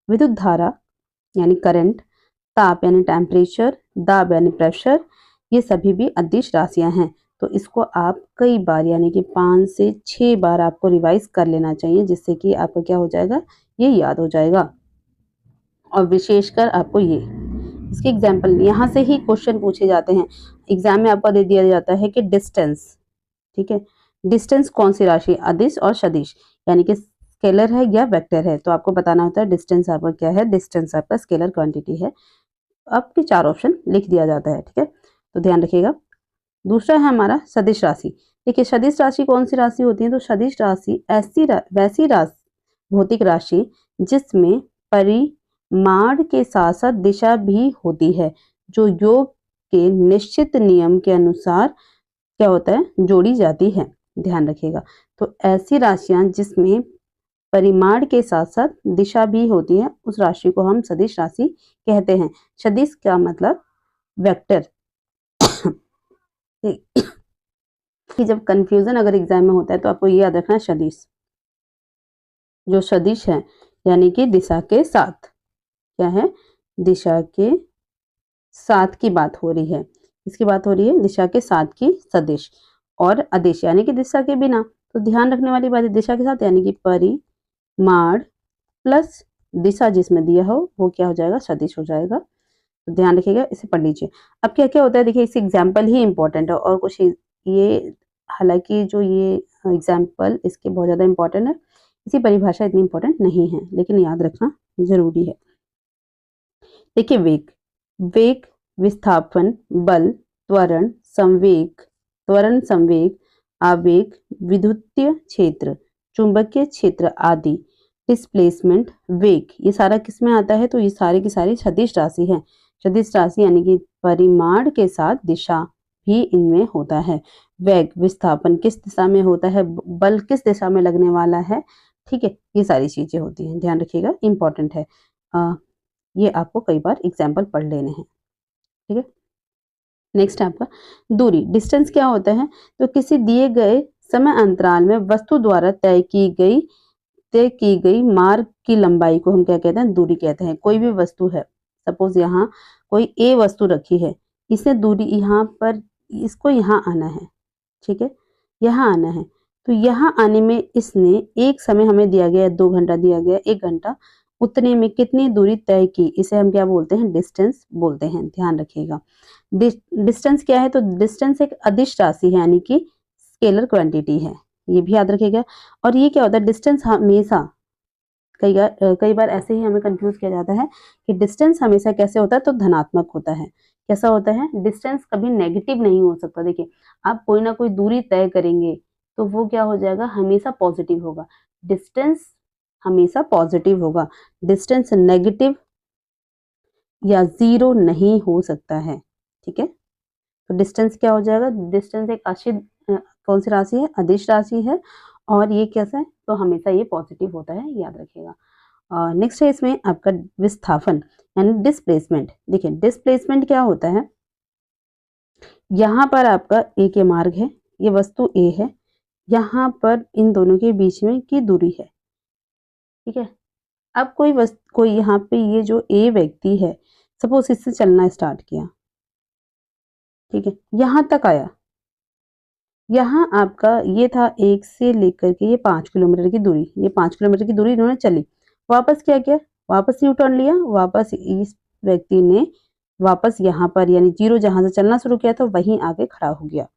विद्युत धारा यानी करंट, ताप यानी टेम्परेचर, दाब यानी प्रेशर, ये सभी भी अदिश राशियां हैं। तो इसको आप कई बार यानी कि 5 से 6 बार आपको रिवाइज कर लेना चाहिए, जिससे कि आपका क्या हो जाएगा? ये याद हो जाएगा। और विशेषकर आपको ये इसके एग्जाम्पल यहाँ से ही क्वेश्चन पूछे जाते हैं। एग्जाम में आपको दे दिया जाता है कि डिस्टेंस। ठीक है, डिस्टेंस कौन सी राशि? अदिश और सदिश, यानी कि स्केलर है या वेक्टर है, तो आपको बताना होता है डिस्टेंस आपका क्या है। डिस्टेंस आपका स्केलर क्वांटिटी है। आपके 4 ऑप्शन लिख दिया जाता है। ठीक है, तो ध्यान रखिएगा। दूसरा है हमारा सदिश राशि। देखिए सदिश राशि कौन सी राशि होती है, तो सदिश राशि वैसी भौतिक राशि जिसमें परिमाण के साथ साथ दिशा भी होती है, जो योग के निश्चित नियम के अनुसार क्या होता है? जोड़ी जाती है। ध्यान रखिएगा, तो ऐसी राशियां जिसमें परिमाण के साथ साथ दिशा भी होती है, उस राशि को हम सदिश राशि कहते हैं। सदिश का मतलब वेक्टर। कि जब कंफ्यूजन अगर एग्जाम में होता है तो आपको ये याद रखना, सदिश जो सदिश है यानी कि दिशा के साथ, क्या है? दिशा के साथ की बात हो रही है। इसकी बात हो रही है दिशा के साथ की सदिश। और अदिश यानी कि दिशा के बिना। तो ध्यान रखने वाली बात है, दिशा के साथ यानी कि परिमाण प्लस दिशा जिसमें दिया हो वो क्या हो जाएगा? सदिश हो जाएगा। तो ध्यान रखिएगा, इसे पढ़ लीजिए। अब क्या क्या होता है, देखिए इस एग्जाम्पल ही इंपॉर्टेंट है और कुछ ये, हालांकि जो ये एग्जाम्पल इसके बहुत ज़्यादा इंपॉर्टेंट है, इसी परिभाषा इतनी इंपॉर्टेंट नहीं है, लेकिन याद रखना जरूरी है। देखिए वेग, वेग, विस्थापन, बल, त्वरण, संवेग, आवेग, विद्युतीय क्षेत्र, चुंबकीय क्षेत्र आदि डिस्प्लेसमेंट, वेग, ये सारा किस में आता है? तो ये सारी की सारी सदिश राशि है। सदिश राशि यानी कि परिमाण के साथ दिशा भी इनमें होता है। वेग, विस्थापन किस दिशा में होता है, बल किस दिशा में लगने वाला है, ठीक है, ये सारी चीजें होती हैं, ध्यान रखिएगा, इंपॉर्टेंट है। ये आपको कई बार एग्जाम्पल पढ़ लेने हैं, ठीक है। नेक्स्ट आपका दूरी, डिस्टेंस क्या होता है? तो किसी दिए गए समय अंतराल में वस्तु द्वारा तय की गई मार्ग की लंबाई को हम क्या कहते हैं? दूरी कहते हैं। कोई भी वस्तु है, सपोज यहाँ कोई ए वस्तु रखी है, इसे दूरी यहाँ पर, इसको यहाँ आना है, ठीक है, यहाँ आना है, तो यहाँ आने में इसने एक समय हमें दिया गया, 2 घंटा दिया गया, 1 घंटा, उतने में कितनी दूरी तय की, इसे हम क्या बोलते हैं? डिस्टेंस बोलते हैं, ध्यान रखिएगा। डिस्टेंस क्या है? तो डिस्टेंस एक अदिश राशि है, यानी कि स्केलर क्वांटिटी है, ये भी याद रखिएगा। और ये क्या होता है? डिस्टेंस हमेशा, कई बार ऐसे ही हमें कंफ्यूज किया जाता है कि डिस्टेंस हमेशा कैसे होता है? तो धनात्मक होता है। कैसा होता है? डिस्टेंस कभी नेगेटिव नहीं हो सकता। देखिए, आप कोई ना कोई दूरी तय करेंगे तो वो क्या हो जाएगा? हमेशा पॉजिटिव होगा। डिस्टेंस हमेशा पॉजिटिव होगा, डिस्टेंस नेगेटिव या जीरो नहीं हो सकता है, ठीक है। तो डिस्टेंस क्या हो जाएगा? डिस्टेंस एक कौन सी राशि है? अदिश राशि है, और ये कैसा है? तो हमेशा ये पॉजिटिव होता है, याद रखिएगा। नेक्स्ट है इसमें आपका विस्थापन यानी डिस्प्लेसमेंट। देखिए, डिस्प्लेसमेंट क्या होता है? यहाँ पर आपका ए के मार्ग है, ये वस्तु ए है, यहाँ पर इन दोनों के बीच में की दूरी है, ठीक है। अब कोई यहाँ पे ये जो ए व्यक्ति है, सपोज इससे चलना स्टार्ट किया, ठीक है, यहाँ तक आया, यहाँ आपका ये था 1 से लेकर के ये 5 किलोमीटर की दूरी, ये 5 किलोमीटर की दूरी इन्होंने चली, वापस क्या किया? वापस यू टर्न लिया, वापस इस व्यक्ति ने वापस यहाँ पर, यानी जीरो जहां से चलना शुरू किया था वहीं आके खड़ा हो गया,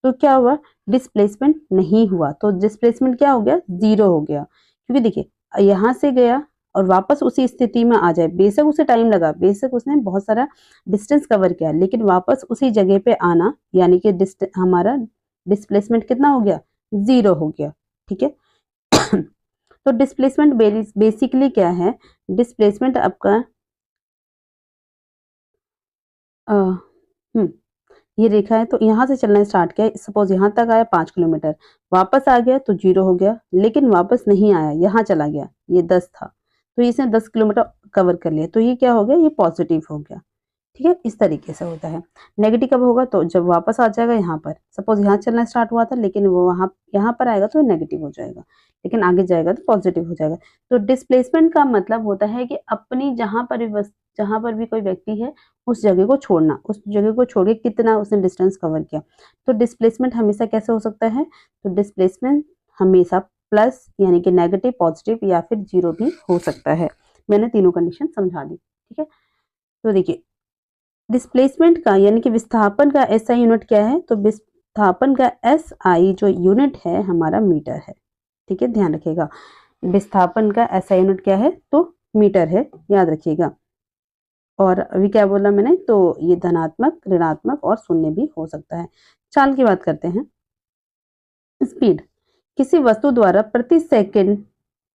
तो क्या हुआ? डिस्प्लेसमेंट नहीं हुआ, तो डिस्प्लेसमेंट क्या हो गया? जीरो हो गया। क्योंकि देखिए, यहाँ से गया और वापस उसी स्थिति में आ जाए, बेशक उसे टाइम लगा, बेशक उसने बहुत सारा डिस्टेंस कवर किया, लेकिन वापस उसी जगह पे आना, यानी कि हमारा डिस्प्लेसमेंट कितना हो गया? जीरो हो गया, ठीक है। तो डिस्प्लेसमेंट बेसिकली क्या है? डिस्प्लेसमेंट आपका ये रेखा है, तो यहाँ से चलना स्टार्ट किया, सपोज यहाँ तक आया 5 किलोमीटर, वापस आ गया तो जीरो हो गया, लेकिन वापस नहीं आया, यहाँ चला गया, ये 10 था, तो इसने 10 किलोमीटर कवर कर लिया, तो ये क्या हो गया? ये पॉजिटिव हो गया, ठीक है। इस तरीके से होता है। नेगेटिव कब होगा? तो जब वापस आ जाएगा यहाँ पर, सपोज यहाँ चलना स्टार्ट हुआ था, लेकिन वो यहाँ पर आएगा तो नेगेटिव हो जाएगा, लेकिन आगे जाएगा तो पॉजिटिव हो जाएगा। तो डिस्प्लेसमेंट का मतलब होता है कि अपनी जहाँ पर भी कोई व्यक्ति है, उस जगह को छोड़ना, उस जगह को छोड़ के कितना उसने डिस्टेंस कवर किया। तो डिस्प्लेसमेंट हमेशा कैसे हो सकता है? तो डिस्प्लेसमेंट हमेशा प्लस यानी कि नेगेटिव, पॉजिटिव या फिर जीरो भी हो सकता है। मैंने तीनों कंडीशन समझा दी, ठीक है। तो देखिए, डिस्प्लेसमेंट का यानी कि विस्थापन का एसआई यूनिट क्या है? तो विस्थापन का एसआई जो यूनिट है हमारा मीटर है, ठीक है, ध्यान रखिएगा। विस्थापन का एसआई यूनिट क्या है? तो मीटर है, याद रखिएगा। और अभी क्या बोला मैंने? तो ये धनात्मक, ऋणात्मक और शून्य भी हो सकता है। चाल की बात करते हैं। स्पीड, किसी वस्तु द्वारा प्रति सेकंड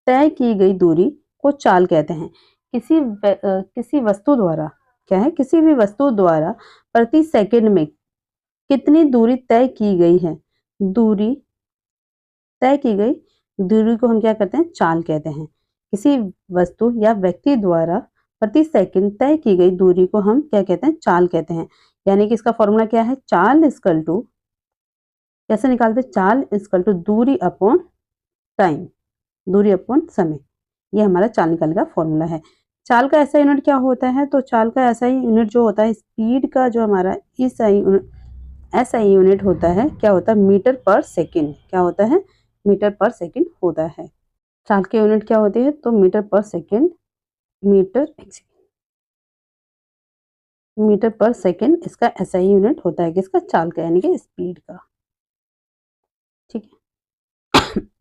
तय की गई दूरी को चाल कहते हैं। किसी वस्तु द्वारा क्या है? किसी भी वस्तु द्वारा प्रति सेकंड में कितनी दूरी तय की गई है, दूरी तय की गई दूरी को हम क्या कहते हैं? चाल कहते हैं। किसी वस्तु या व्यक्ति द्वारा प्रति सेकंड तय की गई दूरी को हम क्या कहते हैं? चाल कहते हैं। यानी कि इसका फॉर्मूला क्या है? चाल इक्वल टू, कैसे निकालते? चाल इक्वल टू दूरी अपॉन टाइम, दूरी अपॉन समय, ये हमारा चाल निकालने का फॉर्मूला है। चाल का ऐसा यूनिट क्या होता है? तो चाल का ऐसा यूनिट जो होता है, स्पीड का जो हमारा ऐसा यूनिट होता है, क्या होता है? मीटर पर सेकंड। क्या होता है? मीटर पर सेकंड होता है। चाल की यूनिट क्या होती है? तो मीटर पर सेकंड, मीटर पर सेकंड इसका एसआई यूनिट होता है, किसका? चाल का, यानी कि स्पीड का, ठीक है।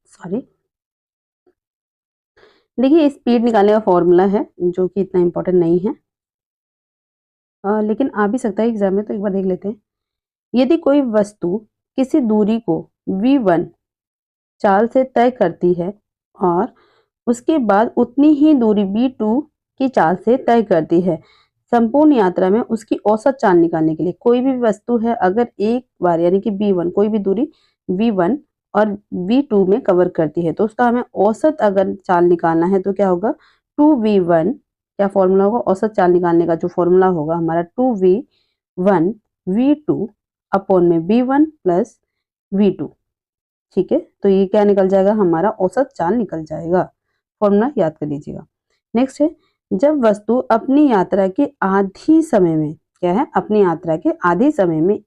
सॉरी। देखिए, स्पीड निकालने का फॉर्मूला है जो कि इतना इंपॉर्टेंट नहीं है, लेकिन आ भी सकता है एग्जाम में, तो एक बार देख लेते हैं। यदि कोई वस्तु किसी दूरी को v1 चाल से तय करती है और उसके बाद उतनी ही दूरी b2 की चाल से तय करती है। संपूर्ण यात्रा में उसकी औसत चाल निकालने के लिए कोई भी वस्तु है अगर एक बार यानी कि b1 कोई भी दूरी b1 और b2 में कवर करती है तो उसका हमें औसत अगर चाल निकालना है तो क्या होगा 2v1, क्या फॉर्मूला होगा औसत चाल निकालने का, जो फॉर्मूला होगा हमारा 2v1 v2 अपॉन में b1 प्लस v2। ठीक है, तो ये क्या निकल जाएगा, हमारा औसत चाल निकल जाएगा। फॉर्मूला याद कर लीजिएगा। नेक्स्ट है, जब वस्तु अपनी यात्रा के आधी समय में, क्या है, अपनी यात्रा के आधे समय में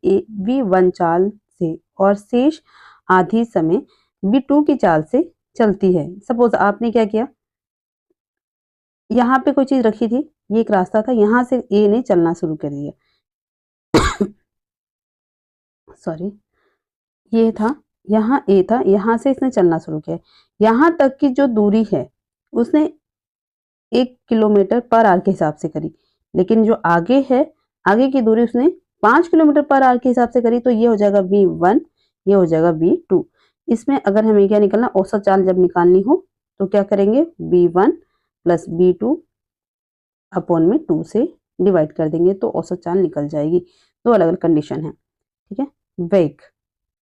v1 चाल से और शेष आधी समय v2 की चाल से चलती है। सपोज आपने क्या किया, यहाँ पे कोई चीज रखी थी, ये एक रास्ता था, यहाँ से ए ने चलना शुरू कर दिया सॉरी, ये था, यहाँ ए था, यहाँ से इसने चलना शुरू किया, यहाँ तक की जो दूरी है उसने 1 किलोमीटर पर आवर के हिसाब से करी, लेकिन जो आगे है, आगे की दूरी उसने 5 किलोमीटर पर आवर के हिसाब से करी, तो ये हो जाएगा v1, ये हो जाएगा v2। इसमें अगर हमें क्या निकलना, औसत चाल जब निकालनी हो तो क्या करेंगे, v1 प्लस v2 अपॉन में 2 से डिवाइड कर देंगे तो औसत चाल निकल जाएगी। दो अलग अलग कंडीशन है। ठीक है, वेग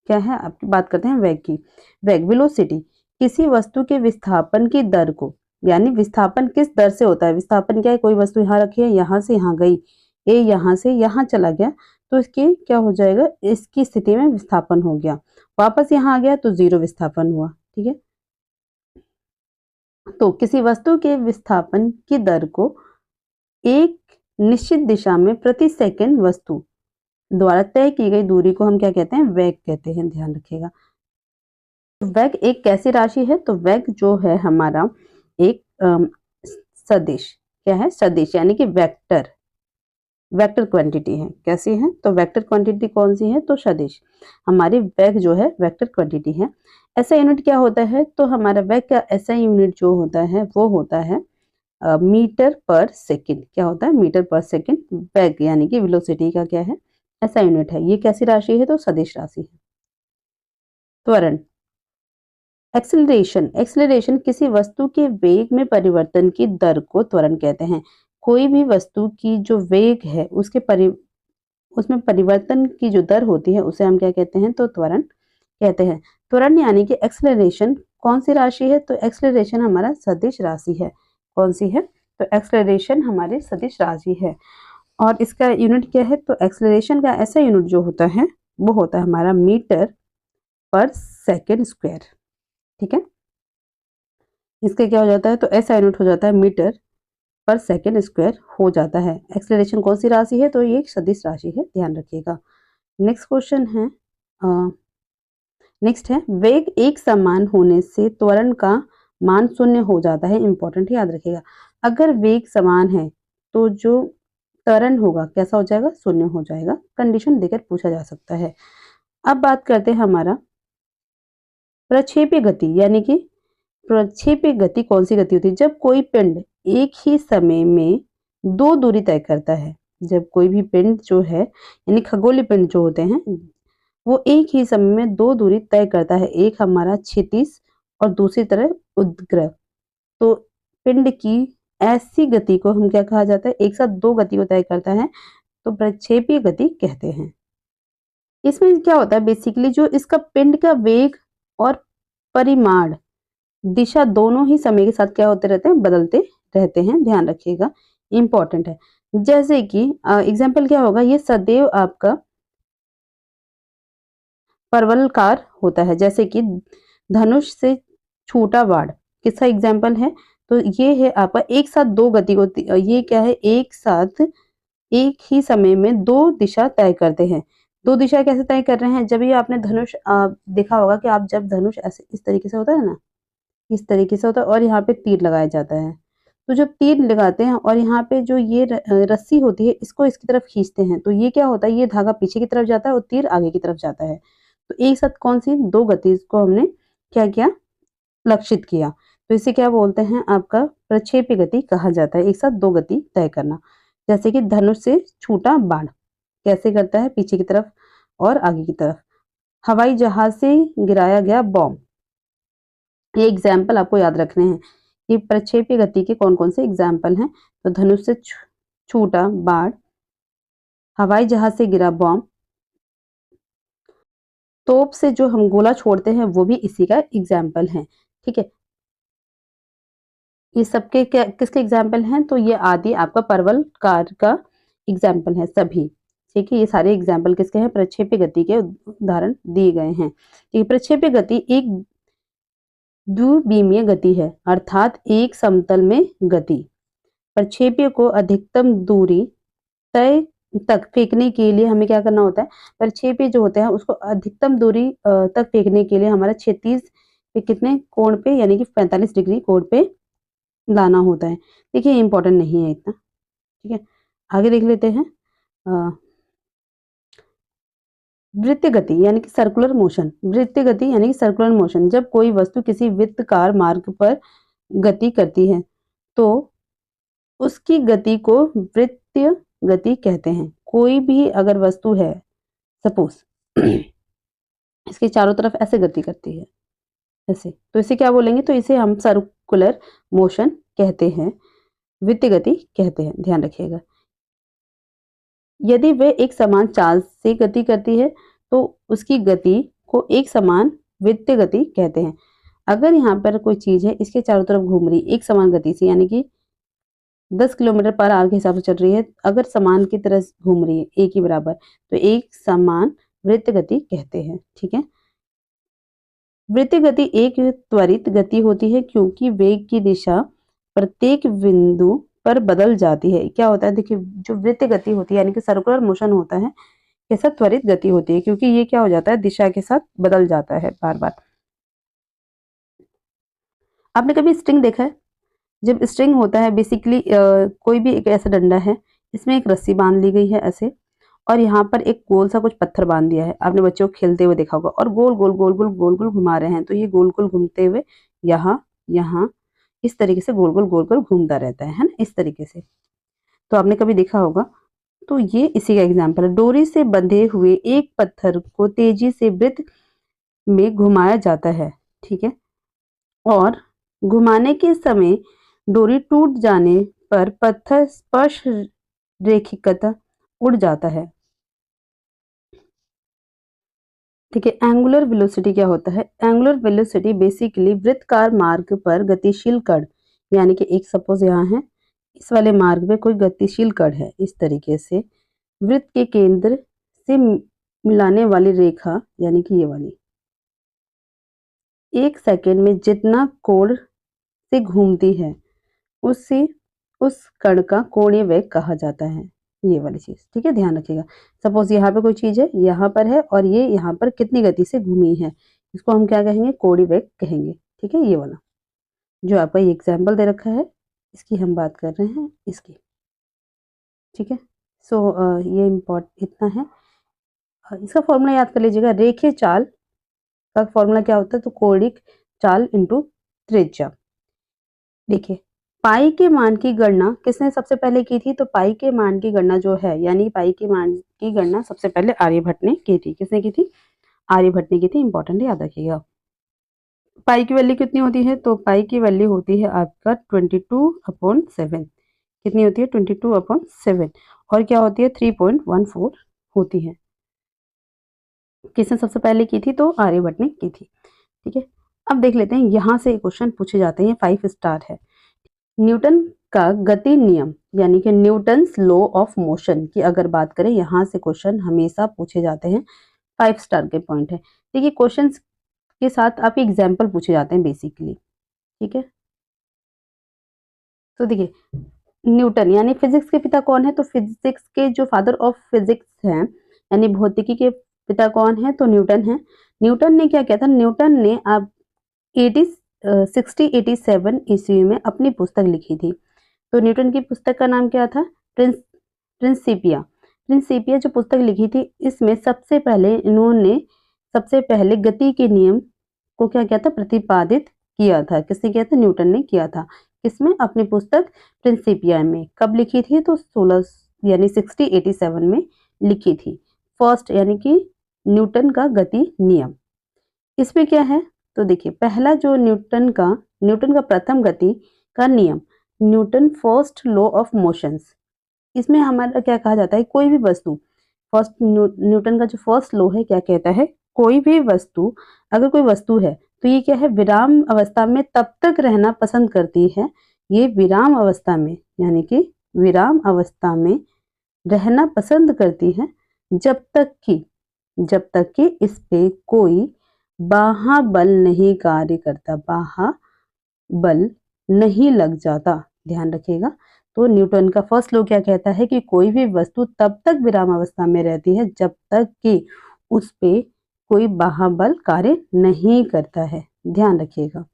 क्या है, आपकी बात करते हैं वेग की। वेग वेलोसिटी किसी वस्तु के विस्थापन की दर को, यानी विस्थापन किस दर से होता है, विस्थापन क्या है, कोई वस्तु यहाँ रखी है, यहाँ से यहाँ गई, ए यहाँ से यहाँ चला गया तो इसके क्या हो जाएगा, इसकी स्थिति में विस्थापन हो गया, वापस यहाँ आ गया तो 0 विस्थापन हुआ। ठीक है, तो किसी वस्तु के विस्थापन की दर को एक निश्चित दिशा में प्रति सेकंड वस्तु द्वारा तय की गई दूरी को हम क्या कहते हैं, वेग कहते हैं, ध्यान रखिएगा। वेग एक कैसी राशि है, तो वेग जो है हमारा एक सदिश, क्या है, सदिश यानी कि वेक्टर, वेक्टर क्वांटिटी है। कैसी है, तो वेक्टर क्वांटिटी कौन सी है, तो सदिश। हमारी वेग जो है वेक्टर क्वांटिटी है। ऐसा यूनिट क्या होता है, तो हमारा वेग का ऐसा यूनिट जो होता है वो होता है मीटर पर सेकंड। क्या होता है, मीटर पर सेकंड। वेग यानी कि वेलोसिटी का क्या है, ऐसा यूनिट है। ये कैसी राशि है, तो सदिश राशि है। त्वरण, एक्सेलरेशन, एक्सेलरेशन किसी वस्तु के वेग में परिवर्तन की दर को त्वरण कहते हैं। कोई भी वस्तु की जो वेग है उसमें परिवर्तन की जो दर होती है उसे हम क्या कहते हैं, तो त्वरण कहते हैं। त्वरण यानी कि एक्सेलरेशन कौन सी राशि है, तो एक्सेलरेशन हमारा सदिश राशि है। कौन सी है, तो एक्सेलरेशन हमारी सदिश राशि है। और इसका यूनिट क्या है, तो एक्सेलरेशन का ऐसा यूनिट जो होता है वो होता है हमारा मीटर पर सेकेंड स्क्वायर। ठीक है, इसका क्या हो जाता है, तो ऐसा यूनिट हो जाता है मीटर पर सेकेंड स्क्वायर हो जाता है। एक्सेलरेशन कौन सी राशि है, तो ये एक सदिश राशि है, ध्यान रखिएगा। नेक्स्ट क्वेश्चन है, नेक्स्ट है, वेग एक समान होने से त्वरण का मान शून्य हो जाता है। इंपॉर्टेंट, याद रखिएगा। अगर वेग समान है तो जो त्वरण होगा कैसा हो जाएगा, शून्य हो जाएगा। कंडीशन देकर पूछा जा सकता है। अब बात करते हैं हमारा प्रक्षेपी गति, यानी कि प्रक्षेपी गति कौन सी गति होती है, जब कोई पिंड एक ही समय में दो दूरी तय करता है। जब कोई भी पिंड जो है, यानी खगोलीय पिंड जो होते हैं, वो एक ही समय में दो दूरी तय करता है, एक हमारा क्षितिज और दूसरी तरफ उद्ग्रह। तो पिंड की ऐसी गति को हम क्या कहा जाता है, एक साथ दो गति को तय करता है, तो प्रक्षेपीय गति कहते हैं। इसमें क्या होता है, बेसिकली जो इसका पिंड का वेग और परिमाण दिशा दोनों ही समय के साथ क्या होते रहते हैं, बदलते रहते हैं, ध्यान रखिएगा, इंपॉर्टेंट है। जैसे कि एग्जाम्पल क्या होगा, ये सदैव आपका परवलकार होता है, जैसे कि धनुष से छूटा बाण किसका एग्जाम्पल है, तो ये है आपका एक साथ दो गति को, ये क्या है, एक साथ एक ही समय में दो दिशा तय करते हैं। दो दिशा कैसे तय कर रहे हैं, जब ये आपने धनुष देखा होगा कि आप जब धनुष ऐसे इस तरीके से होता है ना, इस तरीके से होता है और यहाँ पे तीर लगाया जाता है, तो जब तीर लगाते हैं और यहाँ पे जो ये रस्सी होती है इसको इसकी तरफ खींचते हैं, तो ये क्या होता है, ये धागा पीछे की तरफ जाता है और तीर आगे की तरफ जाता है। तो एक साथ कौन सी दो गति को हमने क्या किया, लक्षित किया, तो इसे क्या बोलते हैं, आपका प्रक्षेपी गति कहा जाता है। एक साथ दो गति तय करना, जैसे कि धनुष से छूटा बाण कैसे करता है, पीछे की तरफ और आगे की तरफ। हवाई जहाज से गिराया गया बॉम्ब, ये एग्जाम्पल आपको याद रखने हैं ये प्रक्षेपी गति के कौन कौन से एग्जाम्पल हैं? तो धनुष से छूटा बाण, हवाई जहाज से गिरा बॉम्ब, तोप से जो हम गोला छोड़ते हैं वो भी इसी का एग्जाम्पल है। ठीक है, ये सबके किसके एग्जाम्पल हैं? तो ये आदि आपका परवल कार का एग्जाम्पल है सभी। ठीक है, ये सारे एग्जाम्पल किसके हैं? प्रक्षेपी गति के उदाहरण दिए गए हैं। ठीक, प्रक्षेपी गति एक द्विविमीय गति है, अर्थात एक समतल में गति। प्रक्षेप्य को अधिकतम दूरी तय तक फेंकने के लिए हमें क्या करना होता है? प्रक्षेप्य जो होते हैं उसको अधिकतम दूरी तक फेंकने के लिए हमारा क्षैतिज पे कितने कोण पे, यानी कि 45 डिग्री कोण पे लाना होता है। देखिए, इंपॉर्टेंट नहीं है इतना। ठीक है, आगे देख लेते हैं। वृत्त गति यानी कि सर्कुलर मोशन। वृत्त गति यानी कि सर्कुलर मोशन, जब कोई वस्तु किसी वृत्ताकार मार्ग पर गति करती है तो उसकी गति को वृत्तीय गति कहते हैं। कोई भी अगर वस्तु है, सपोज इसके चारों तरफ ऐसे गति करती है ऐसे, तो इसे क्या बोलेंगे? तो इसे हम सर्कुलर मोशन कहते हैं, वृत्तीय गति कहते हैं, ध्यान रखिएगा। यदि वे एक समान चाल से गति करती है तो उसकी गति को एक समान वृत्तीय गति कहते हैं। अगर यहाँ पर कोई चीज है, इसके चारों तरफ घूम रही एक समान गति से, यानी कि 10 किलोमीटर पर आवर के हिसाब से चल रही है, अगर समान की तरह घूम रही है एक ही बराबर, तो एक समान वृत्तीय गति कहते हैं। ठीक है, वृत्तीय गति एक त्वरित गति होती है क्योंकि वेग की दिशा प्रत्येक बिंदु पर बदल जाती है। क्या होता है? देखिए, जो वृत्तीय गति होती है यानी कि सर्कुलर मोशन होता है, कैसा त्वरित गति होती है, क्योंकि ये क्या हो जाता है? दिशा के साथ बदल जाता है बार बार। आपने कभी स्ट्रिंग देखा है? जब स्ट्रिंग होता है बेसिकली कोई भी एक ऐसा डंडा है, इसमें एक रस्सी बांध ली गई है ऐसे, और यहाँ पर एक गोल सा कुछ पत्थर बांध दिया है। आपने बच्चों को खेलते हुए देखा होगा, और गोल गोल गोल गोल गोल गोल घुमा रहे हैं, तो ये गोल गोल घूमते हुए यहाँ यहाँ इस तरीके से गोल गोल गोल गोल घूमता रहता है ना, इस तरीके से। तो आपने कभी देखा होगा, तो ये इसी का एग्जाम्पल है। डोरी से बंधे हुए एक पत्थर को तेजी से वृत्त में घुमाया जाता है। ठीक है, और घुमाने के समय डोरी टूट जाने पर पत्थर स्पर्श रेखिकता उड़ जाता है। ठीक है, एंगुलर वेलोसिटी क्या होता है? एंगुलर वेलोसिटी बेसिकली वृत्तकार मार्ग पर गतिशील कण, यानी कि एक सपोज यहाँ है, इस वाले मार्ग में कोई गतिशील कण है, इस तरीके से वृत्त के केंद्र से मिलाने वाली रेखा, यानी कि ये वाली, एक सेकेंड में जितना कोण से घूमती है उससे उस कण का कोणीय वेग कहा जाता है, ये वाली चीज। ठीक है, ध्यान रखिएगा। सपोज यहाँ पे कोई चीज है, यहाँ पर है, और ये यहाँ पर कितनी गति से घूमी है, इसको हम क्या कहेंगे? कोणीय वेग कहेंगे। ठीक है, ये वाला जो आपका ये एग्जाम्पल दे रखा है, इसकी हम बात कर रहे हैं, इसकी। ठीक है, सो ये इतना है। इसका फॉर्मूला याद कर लीजिएगा। रेखीय चाल का फॉर्मूला क्या होता है? तो कोणिक चाल इंटू त्रिज्या। देखिए, पाई के मान की गणना किसने सबसे पहले की थी? तो पाई के मान की गणना जो है, यानी पाई के मान की गणना सबसे पहले आर्यभट्ट ने की थी। किसने की थी? आर्यभट्ट ने की थी। इंपॉर्टेंट, याद रखिएगा। पाई की वैल्यू कितनी होती है? तो पाई की वैल्यू होती है आपका 22/7। कितनी होती है? 22/7। और क्या होती है? 3.14 होती है। किसने सबसे पहले की थी? तो आर्यभट्ट ने की थी। ठीक है, अब देख लेते हैं, यहाँ से क्वेश्चन पूछे जाते हैं, 5 स्टार है। न्यूटन का गति नियम यानी कि न्यूटन्स लॉ ऑफ मोशन की अगर बात करें, यहाँ से क्वेश्चन हमेशा पूछे जाते हैं। 5 स्टार के पॉइंट है। देखिए, क्वेश्चन के साथ आप एग्जाम्पल पूछे जाते हैं बेसिकली। ठीक है, तो देखिए, न्यूटन यानी फिजिक्स के पिता कौन है? तो फिजिक्स के जो फादर ऑफ फिजिक्स हैं, यानी भौतिकी के पिता कौन है? तो न्यूटन है। न्यूटन ने क्या किया था? न्यूटन ने अब 1687 ईस्वी में अपनी पुस्तक लिखी थी। तो न्यूटन की पुस्तक का नाम क्या था? प्रिंसिपिया। प्रिंसिपिया जो पुस्तक लिखी थी, इसमें सबसे पहले गति के नियम को क्या किया था? प्रतिपादित किया था। किसने किया था? न्यूटन ने किया था। किसमें? अपनी पुस्तक प्रिंसिपिया में। कब लिखी थी? तो 1687 में लिखी थी। फर्स्ट यानी कि न्यूटन का गति नियम। इसमें क्या है? तो देखिए पहला जो न्यूटन का प्रथम गति का नियम, Newton first law of motions, इसमें हमारा क्या कहा जाता है, कोई भी वस्तु, न्यूटन का जो फर्स्ट लॉ है क्या कहता है, कोई भी वस्तु, अगर कोई वस्तु है तो ये क्या है, विराम अवस्था में तब तक रहना पसंद करती है, ये विराम अवस्था में, यानी कि विराम अवस्था में रहना पसंद करती है जब तक कि इस पे कोई बाह्य बल नहीं कार्य करता, बाह्य बल नहीं लग जाता, ध्यान रखिएगा। तो न्यूटन का फर्स्ट लॉ क्या कहता है कि कोई भी वस्तु तब तक विराम अवस्था में रहती है जब तक कि उस पे कोई बाह्य बल कार्य नहीं करता है, ध्यान रखिएगा,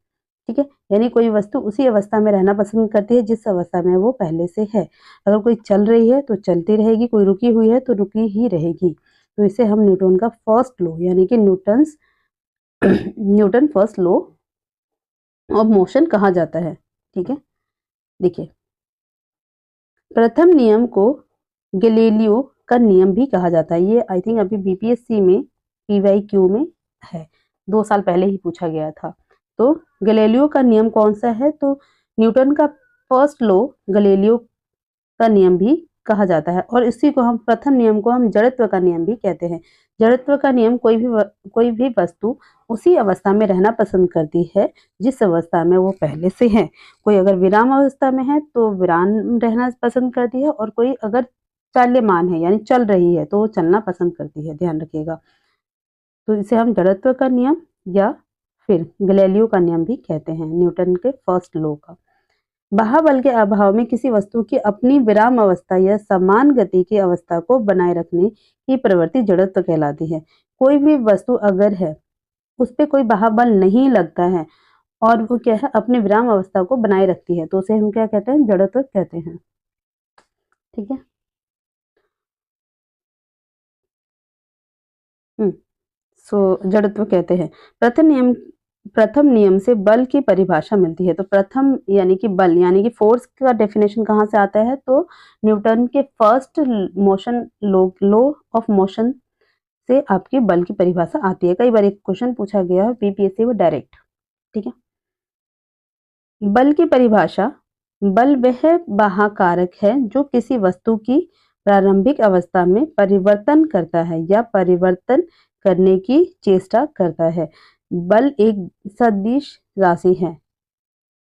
ठीक है। यानी कोई वस्तु उसी अवस्था में रहना पसंद करती है जिस अवस्था में वो पहले से है। अगर कोई चल रही है तो चलती रहेगी, कोई रुकी हुई है तो रुकी ही रहेगी। तो इसे हम न्यूटन का फर्स्ट लॉ, यानी कि Newton first law of motion कहा जाता है, ठीक है। देखिए प्रथम नियम को गैलीलियो का नियम भी कहा जाता है। ये आई थिंक अभी बीपीएससी में पीवाईक्यू में है, 2 साल पहले ही पूछा गया था। तो गैलीलियो का नियम कौन सा है, तो न्यूटन का फर्स्ट लॉ गैलीलियो का नियम भी कहा जाता है, और इसी को हम प्रथम नियम को हम जड़त्व का नियम भी कहते हैं। जड़त्व का नियम, कोई भी वस्तु उसी अवस्था में रहना पसंद करती है जिस अवस्था में वो पहले से है। कोई अगर विराम अवस्था में है तो विराम रहना पसंद करती है, और कोई अगर चाल्यमान है यानी चल रही है तो वो चलना पसंद करती है, ध्यान रखिएगा। तो इसे हम जड़त्व का नियम या फिर गैलीलियो का नियम भी कहते हैं, न्यूटन के फर्स्ट लॉ का। बाह्य बल के अभाव में किसी वस्तु की अपनी विराम अवस्था या समान गति की अवस्था को बनाए रखने की प्रवृत्ति जड़त्व कहलाती है। कोई भी वस्तु अगर है, उस पे कोई बाह्य बल नहीं लगता है और वो क्या है, अपनी विराम अवस्था को बनाए रखती है, तो उसे हम क्या कहते हैं, जड़त्व कहते हैं, ठीक है। जड़त्व कहते हैं। प्रथम नियम से बल की परिभाषा मिलती है। तो प्रथम यानी कि बल, यानी कि फोर्स का डेफिनेशन कहाँ से आता है, तो न्यूटन के फर्स्ट लॉ ऑफ मोशन से आपकी बल की परिभाषा आती है। कई बार एक क्वेश्चन पूछा गया है बीपीएससी में डायरेक्ट, ठीक है। बल की परिभाषा, बल वह बाह्य कारक है जो किसी वस्तु की प्रारंभिक अवस्था में परिवर्तन करता है या परिवर्तन करने की चेष्टा करता है। बल एक सदिश राशि है,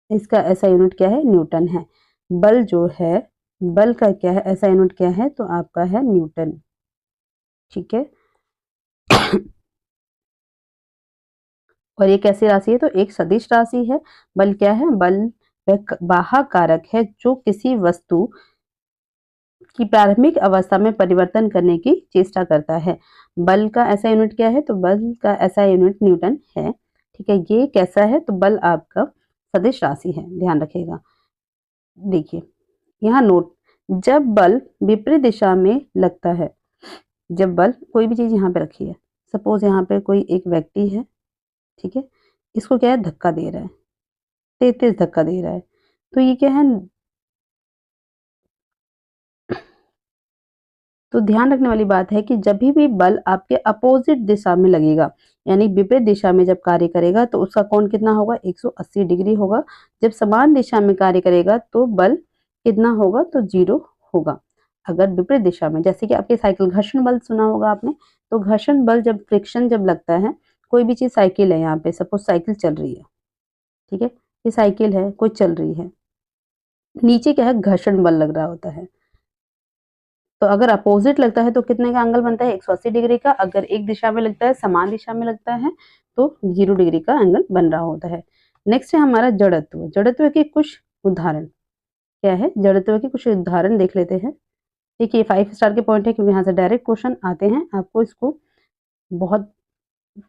इसका ऐसा यूनिट क्या है, न्यूटन है। बल जो है, बल का क्या है, ऐसा यूनिट क्या है, तो आपका है न्यूटन, ठीक है। और ये कैसी राशि है, तो एक सदिश राशि है। बल क्या है, बल वह बाह्य कारक है जो किसी वस्तु की प्रारंभिक अवस्था में परिवर्तन करने की चेष्टा करता है। बल का ऐसा यूनिट क्या है, तो बल का ऐसा यूनिट न्यूटन है, ठीक है। ये कैसा है, तो बल आपका सदिश राशि है, ध्यान रखिएगा। देखिए यहाँ नोट, जब बल विपरीत दिशा में लगता है, जब बल, कोई भी चीज यहाँ पे रखी है, सपोज यहाँ पे कोई एक व्यक्ति है, ठीक है, इसको क्या है, धक्का दे रहा है, तेज तेज धक्का दे रहा है, तो ये क्या है, तो ध्यान रखने वाली बात है कि जब भी बल आपके अपोजिट दिशा में लगेगा, यानी विपरीत दिशा में जब कार्य करेगा तो उसका कोण कितना होगा, 180 डिग्री होगा। जब समान दिशा में कार्य करेगा तो बल कितना होगा, तो 0 होगा। अगर विपरीत दिशा में, जैसे कि आपके साइकिल घर्षण बल सुना होगा आपने, तो घर्षण बल जब फ्रिक्शन जब लगता है, कोई भी चीज, साइकिल है यहाँ पे, सपोज साइकिल चल रही है, ठीक है, ये साइकिल है, कोई चल रही है, नीचे क्या है, घर्षण बल लग रहा होता है। तो अगर अपोजिट लगता है तो कितने का एंगल बनता है, 180 डिग्री का। अगर एक दिशा में लगता है, समान दिशा में लगता है, तो 0 डिग्री का एंगल बन रहा होता है। नेक्स्ट है हमारा जड़त्व। जड़त्व के कुछ उदाहरण क्या है, जड़त्व के कुछ उदाहरण देख लेते हैं। देखिए 5 स्टार के पॉइंट है क्योंकि यहाँ से डायरेक्ट क्वेश्चन आते हैं, आपको इसको बहुत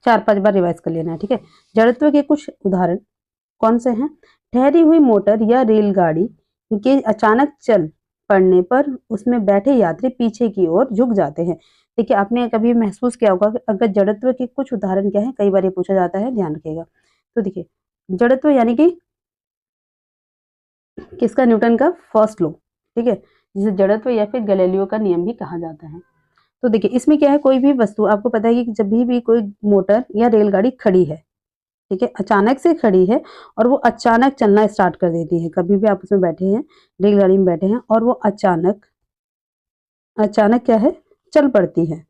4-5 बार रिवाइज कर लेना है, ठीक है। जड़त्व के कुछ उदाहरण कौन से हैं, ठहरी हुई मोटर या रेलगाड़ी के अचानक चल पड़ने पर उसमें बैठे यात्री पीछे की ओर झुक जाते हैं। देखिए आपने कभी महसूस किया होगा कि अगर जड़त्व के कुछ उदाहरण क्या है, कई बार ये पूछा जाता है, ध्यान रखिएगा। तो देखिए जड़त्व यानी कि किसका, न्यूटन का फर्स्ट लॉ, ठीक है, जिसे जड़त्व या फिर गैलीलियो का नियम भी कहा जाता है। तो देखिए इसमें क्या है, कोई भी वस्तु, आपको पता है कि जब भी कोई मोटर या रेलगाड़ी खड़ी है, ठीक है, अचानक से खड़ी है और वो अचानक चलना स्टार्ट कर देती है। कभी भी आप उसमें बैठे हैं, रेलगाड़ी में बैठे हैं और वो अचानक अचानक क्या है, चल पड़ती है।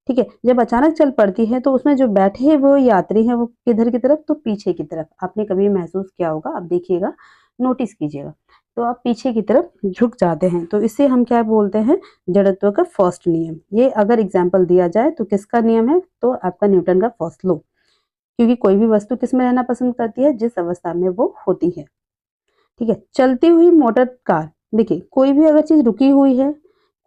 ठीक है, जब अचानक चल पड़ती है तो उसमें जो बैठे हैं वो यात्री हैं वो किधर की तरफ, तो पीछे की तरफ। आपने कभी महसूस किया होगा, आप देखिएगा, नोटिस कीजिएगा, तो आप पीछे की तरफ झुक जाते हैं। तो इसे हम क्या बोलते हैं, जड़त्व का फर्स्ट नियम। ये अगर एग्जाम्पल दिया जाए तो किसका नियम है, तो आपका न्यूटन का फर्स्ट लॉ। क्योंकि कोई भी वस्तु किस में रहना पसंद करती है, जिस अवस्था में वो होती है। ठीक है, चलती हुई मोटर कार, देखिए कोई भी अगर चीज रुकी हुई है,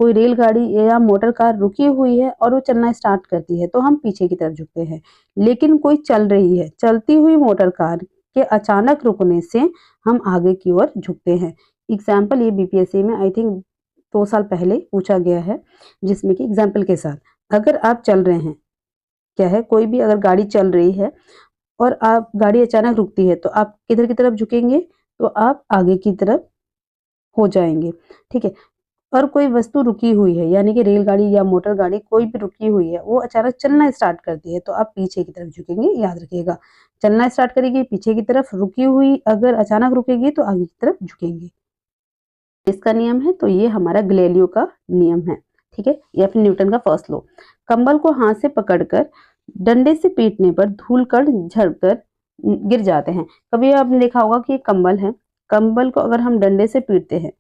कोई रेलगाड़ी या मोटर कार रुकी हुई है और वो चलना स्टार्ट करती है तो हम पीछे की तरफ झुकते हैं। लेकिन कोई चल रही है, चलती हुई मोटर कार के अचानक रुकने से हम आगे की ओर झुकते हैं। एग्जाम्पल ये बीपीएससी में आई थिंक 2 साल पहले पूछा गया है, जिसमें कि एग्जाम्पल के साथ अगर आप चल रहे हैं, क्या है, कोई भी अगर गाड़ी चल रही है और आप गाड़ी अचानक रुकती है तो आप किधर की तरफ झुकेंगे, तो आप आगे की तरफ हो जाएंगे। ठीक है, और कोई वस्तु रुकी हुई है, यानी कि रेलगाड़ी या मोटर गाड़ी कोई भी रुकी हुई है, वो अचानक चलना स्टार्ट करती है तो आप पीछे की तरफ झुकेंगे। याद रखिएगा, चलना स्टार्ट करेगी पीछे की तरफ, रुकी हुई अगर अचानक रुकेगी तो आगे की तरफ झुकेंगे। इसका नियम है, तो ये हमारा गैलीलियो का नियम है। ठीक है, या फिर न्यूटन का फर्स्ट लॉ। कंबल को हाथ से पकड़कर डंडे से पीटने पर धूल कण झड़कर गिर जाते हैं। कभी आपने देखा होगा कि कंबल है, कंबल को अगर हम डंडे से पीटते हैं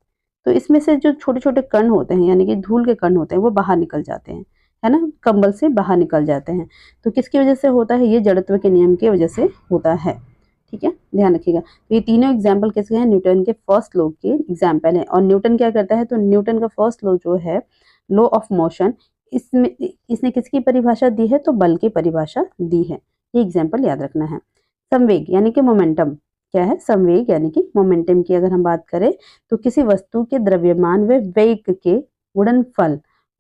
तो इसमें से जो छोटे छोटे कण होते हैं, यानी कि धूल के कण होते हैं, वो बाहर निकल जाते हैं, है ना, कंबल से बाहर निकल जाते हैं। तो किसकी वजह से होता है, ये जड़त्व के नियम की वजह से होता है। ठीक है, ध्यान रखिएगा। तो ये तीनों एग्जाम्पल किसके हैं, न्यूटन के फर्स्ट लॉ के एग्जाम्पल है। और न्यूटन क्या करता है, तो न्यूटन का फर्स्ट लॉ जो है, लॉ ऑफ मोशन, इसमें इसने किसकी परिभाषा दी है, तो बल की परिभाषा दी है। ये एग्जाम्पल याद रखना है। संवेग यानी कि मोमेंटम, क्या है, संवेग यानी कि मोमेंटम की अगर हम बात करें तो किसी वस्तु के द्रव्यमान व वेग के गुणनफल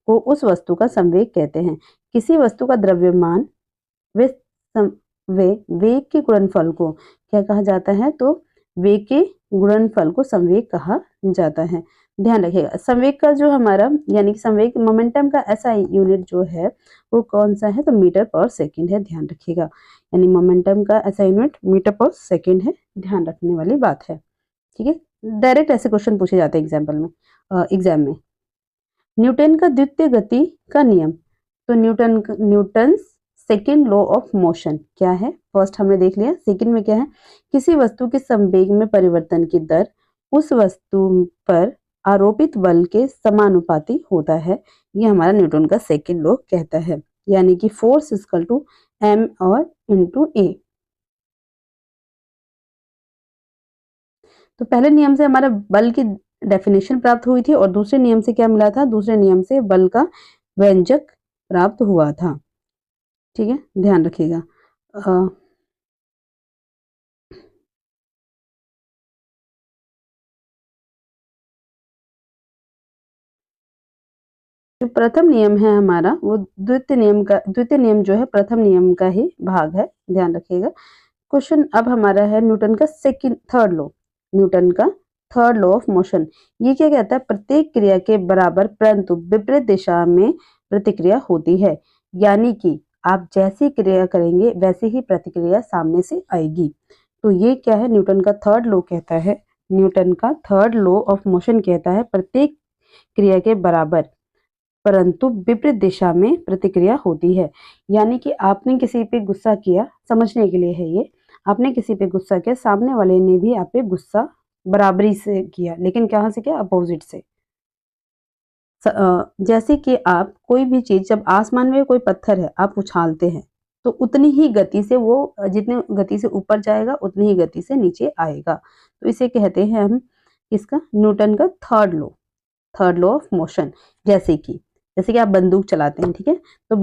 को उस वस्तु का संवेग कहते हैं। किसी वस्तु का द्रव्यमान व वेग के गुणनफल को क्या कहा जाता है, तो वेग के गुणनफल को संवेग कहा जाता है। ध्यान रखिएगा, संवेग का जो हमारा, यानी कि संवेग मोमेंटम का ऐसा यूनिट जो है वो कौन सा है, तो मीटर पर सेकंड है। ध्यान रखिएगा, यानी मोमेंटम का ऐसा यूनिट मीटर पर सेकंड है, ध्यान रखने वाली बात है। ठीक है, डायरेक्ट ऐसे क्वेश्चन पूछे जाते हैं एग्जाम में। न्यूटन का द्वितीय गति का नियम, तो Newton second law of motion क्या है, फर्स्ट हमने देख लिया। सेकेंड में क्या है, किसी वस्तु के संवेग में परिवर्तन की दर उस वस्तु पर आरोपित बल के समानुपाती होता है। ये हमारा न्यूटन का सेकेंड लॉ कहता है, यानी कि फोर्स इक्वल टू एम और इनटू ए। तो पहले नियम से हमारा बल की डेफिनेशन प्राप्त हुई थी और दूसरे नियम से क्या मिला था, दूसरे नियम से बल का व्यंजक प्राप्त हुआ था। ठीक है, ध्यान रखिएगा। जो प्रथम नियम है हमारा, वो द्वितीय नियम जो है प्रथम नियम का ही भाग है, ध्यान रखिएगा। क्वेश्चन अब हमारा है न्यूटन का थर्ड लॉ, न्यूटन का थर्ड लॉ ऑफ मोशन। ये क्या कहता है, प्रत्येक क्रिया के बराबर परंतु विपरीत दिशा में प्रतिक्रिया होती है। यानी कि आप जैसी क्रिया करेंगे वैसे ही प्रतिक्रिया सामने से आएगी। तो ये क्या है, न्यूटन का थर्ड लॉ कहता है, न्यूटन का थर्ड लॉ ऑफ मोशन कहता है प्रत्येक क्रिया के बराबर परंतु विपरीत दिशा में प्रतिक्रिया होती है। यानी कि आपने किसी पे गुस्सा किया, समझने के लिए है ये, आपने किसी पे गुस्सा किया, सामने वाले ने भी आप पे गुस्सा बराबरी से किया, लेकिन कहाँ से किया, अपोजिट से। जैसे कि आप कोई भी चीज, जब आसमान में कोई पत्थर है आप उछालते हैं तो उतनी ही गति से वो, जितने गति से ऊपर जाएगा उतनी ही गति से नीचे आएगा। तो इसे कहते हैं हम, इसका न्यूटन का थर्ड लॉ ऑफ मोशन। जैसे कि आप बंदूक चलाते हैं, ठीक है, तो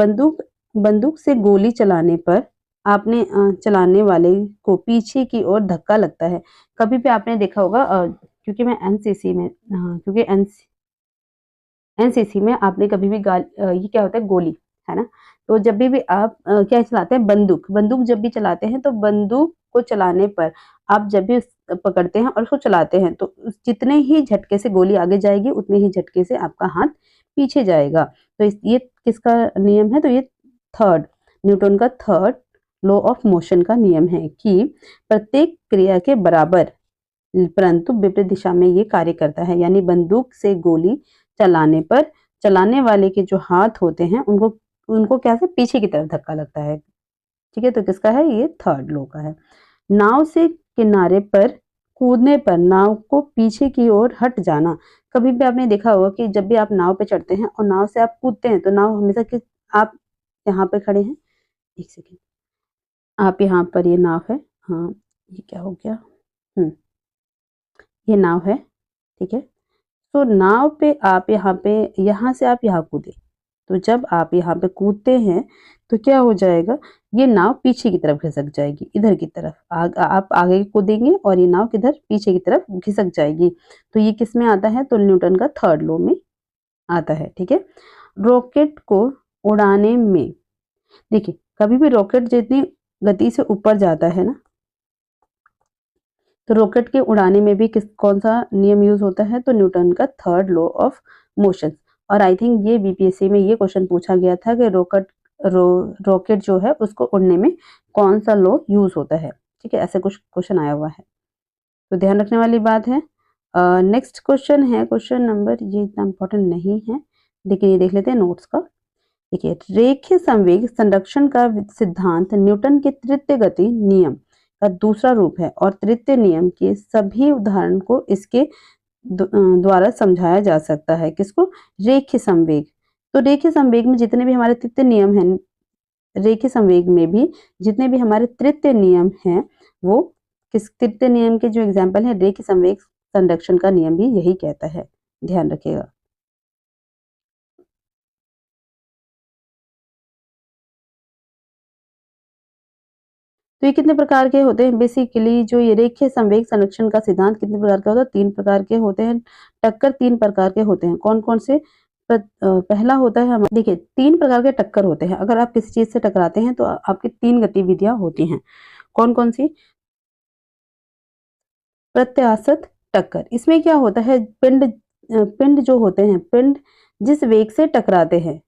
बंदूक से गोली चलाने पर आपने चलाने वाले को पीछे की ओर धक्का लगता है। कभी भी आपने देखा होगा, क्योंकि मैं एनसीसी में, क्योंकि एनसीसी में आपने कभी भी ये क्या होता है, गोली, है ना। तो जब भी आप क्या चलाते हैं, बंदूक जब भी चलाते हैं तो बंदूक को चलाने पर आप जब भी पकड़ते हैं और उसको चलाते हैं तो जितने ही झटके से गोली आगे जाएगी उतने ही झटके से आपका हाथ पीछे जाएगा। तो ये किसका नियम है, तो ये न्यूटन का थर्ड लॉ ऑफ मोशन का नियम है कि प्रत्येक क्रिया के बराबर परंतु विपरीत दिशा में ये कार्य करता है। यानी बंदूक से गोली चलाने पर चलाने वाले के जो हाथ होते हैं उनको उनको क्या से पीछे की तरफ धक्का लगता है। ठीक है, तो किसका है ये? थर्ड लॉ का है। नाव से किनारे पर कूदने पर नाव को पीछे की ओर हट जाना। कभी भी आपने देखा होगा कि जब भी आप नाव पे चढ़ते हैं और नाव से आप कूदते हैं तो नाव हमेशा किस आप यहाँ पे खड़े हैं, एक सेकेंड, आप यहाँ पर ये नाव है, हाँ ये क्या हो गया, ये नाव है, ठीक है। तो नाव पे आप यहाँ से आप यहाँ कूदे, तो जब आप यहाँ पे कूदते हैं तो क्या हो जाएगा, ये नाव पीछे की तरफ खिसक जाएगी, इधर की तरफ आप आगे कूदेंगे और ये नाव किधर पीछे की तरफ खिसक जाएगी। तो ये किस में आता है? तो न्यूटन का थर्ड लॉ में आता है। ठीक है, रॉकेट को उड़ाने में देखिए कभी भी रॉकेट जितनी गति से ऊपर जाता है ना, तो रॉकेट के उड़ाने में भी कौन सा नियम यूज होता है? तो न्यूटन का थर्ड लॉ ऑफ मोशन। और आई थिंक ये बीपीएससी में ये क्वेश्चन पूछा गया था कि रॉकेट जो है उसको उड़ने में कौन सा लॉ यूज होता है। ठीक है, ऐसे कुछ क्वेश्चन आया हुआ है, तो ध्यान रखने वाली बात है। नेक्स्ट क्वेश्चन है क्वेश्चन नंबर, ये इतना इंपॉर्टेंट नहीं है लेकिन ये देख लेते हैं नोट्स का। देखिए, रेखीय संवेग संरक्षण का सिद्धांत न्यूटन के तृतीय गति नियम का दूसरा रूप है और तृतीय नियम के सभी उदाहरण को इसके द्वारा समझाया जा सकता है। किसको? रेखीय संवेग। तो रेखीय संवेग में जितने भी हमारे तृतीय नियम हैं, रेखीय संवेग में भी जितने भी हमारे तृतीय नियम हैं, वो किस तृतीय नियम के जो एग्जाम्पल है, रेखीय संवेग संरक्षण का नियम भी यही कहता है, ध्यान रखिएगा। तो ये कितने प्रकार के होते हैं? बेसिकली जो ये रेखीय संवेग संरक्षण का सिद्धांत कितने प्रकार का होता है? 3 प्रकार के होते हैं। टक्कर 3 प्रकार के होते हैं। कौन-कौन से? पहला होता है देखिए 3 प्रकार के टक्कर होते हैं। अगर आप किसी चीज से टकराते हैं तो आपकी 3 गतिविधियां होती हैं। कौन-कौन सी? प्रत्याशत टक्कर, इसमें क्या होता है, पिंड जो होते हैं, पिंड जिस वेग से टकराते हैं,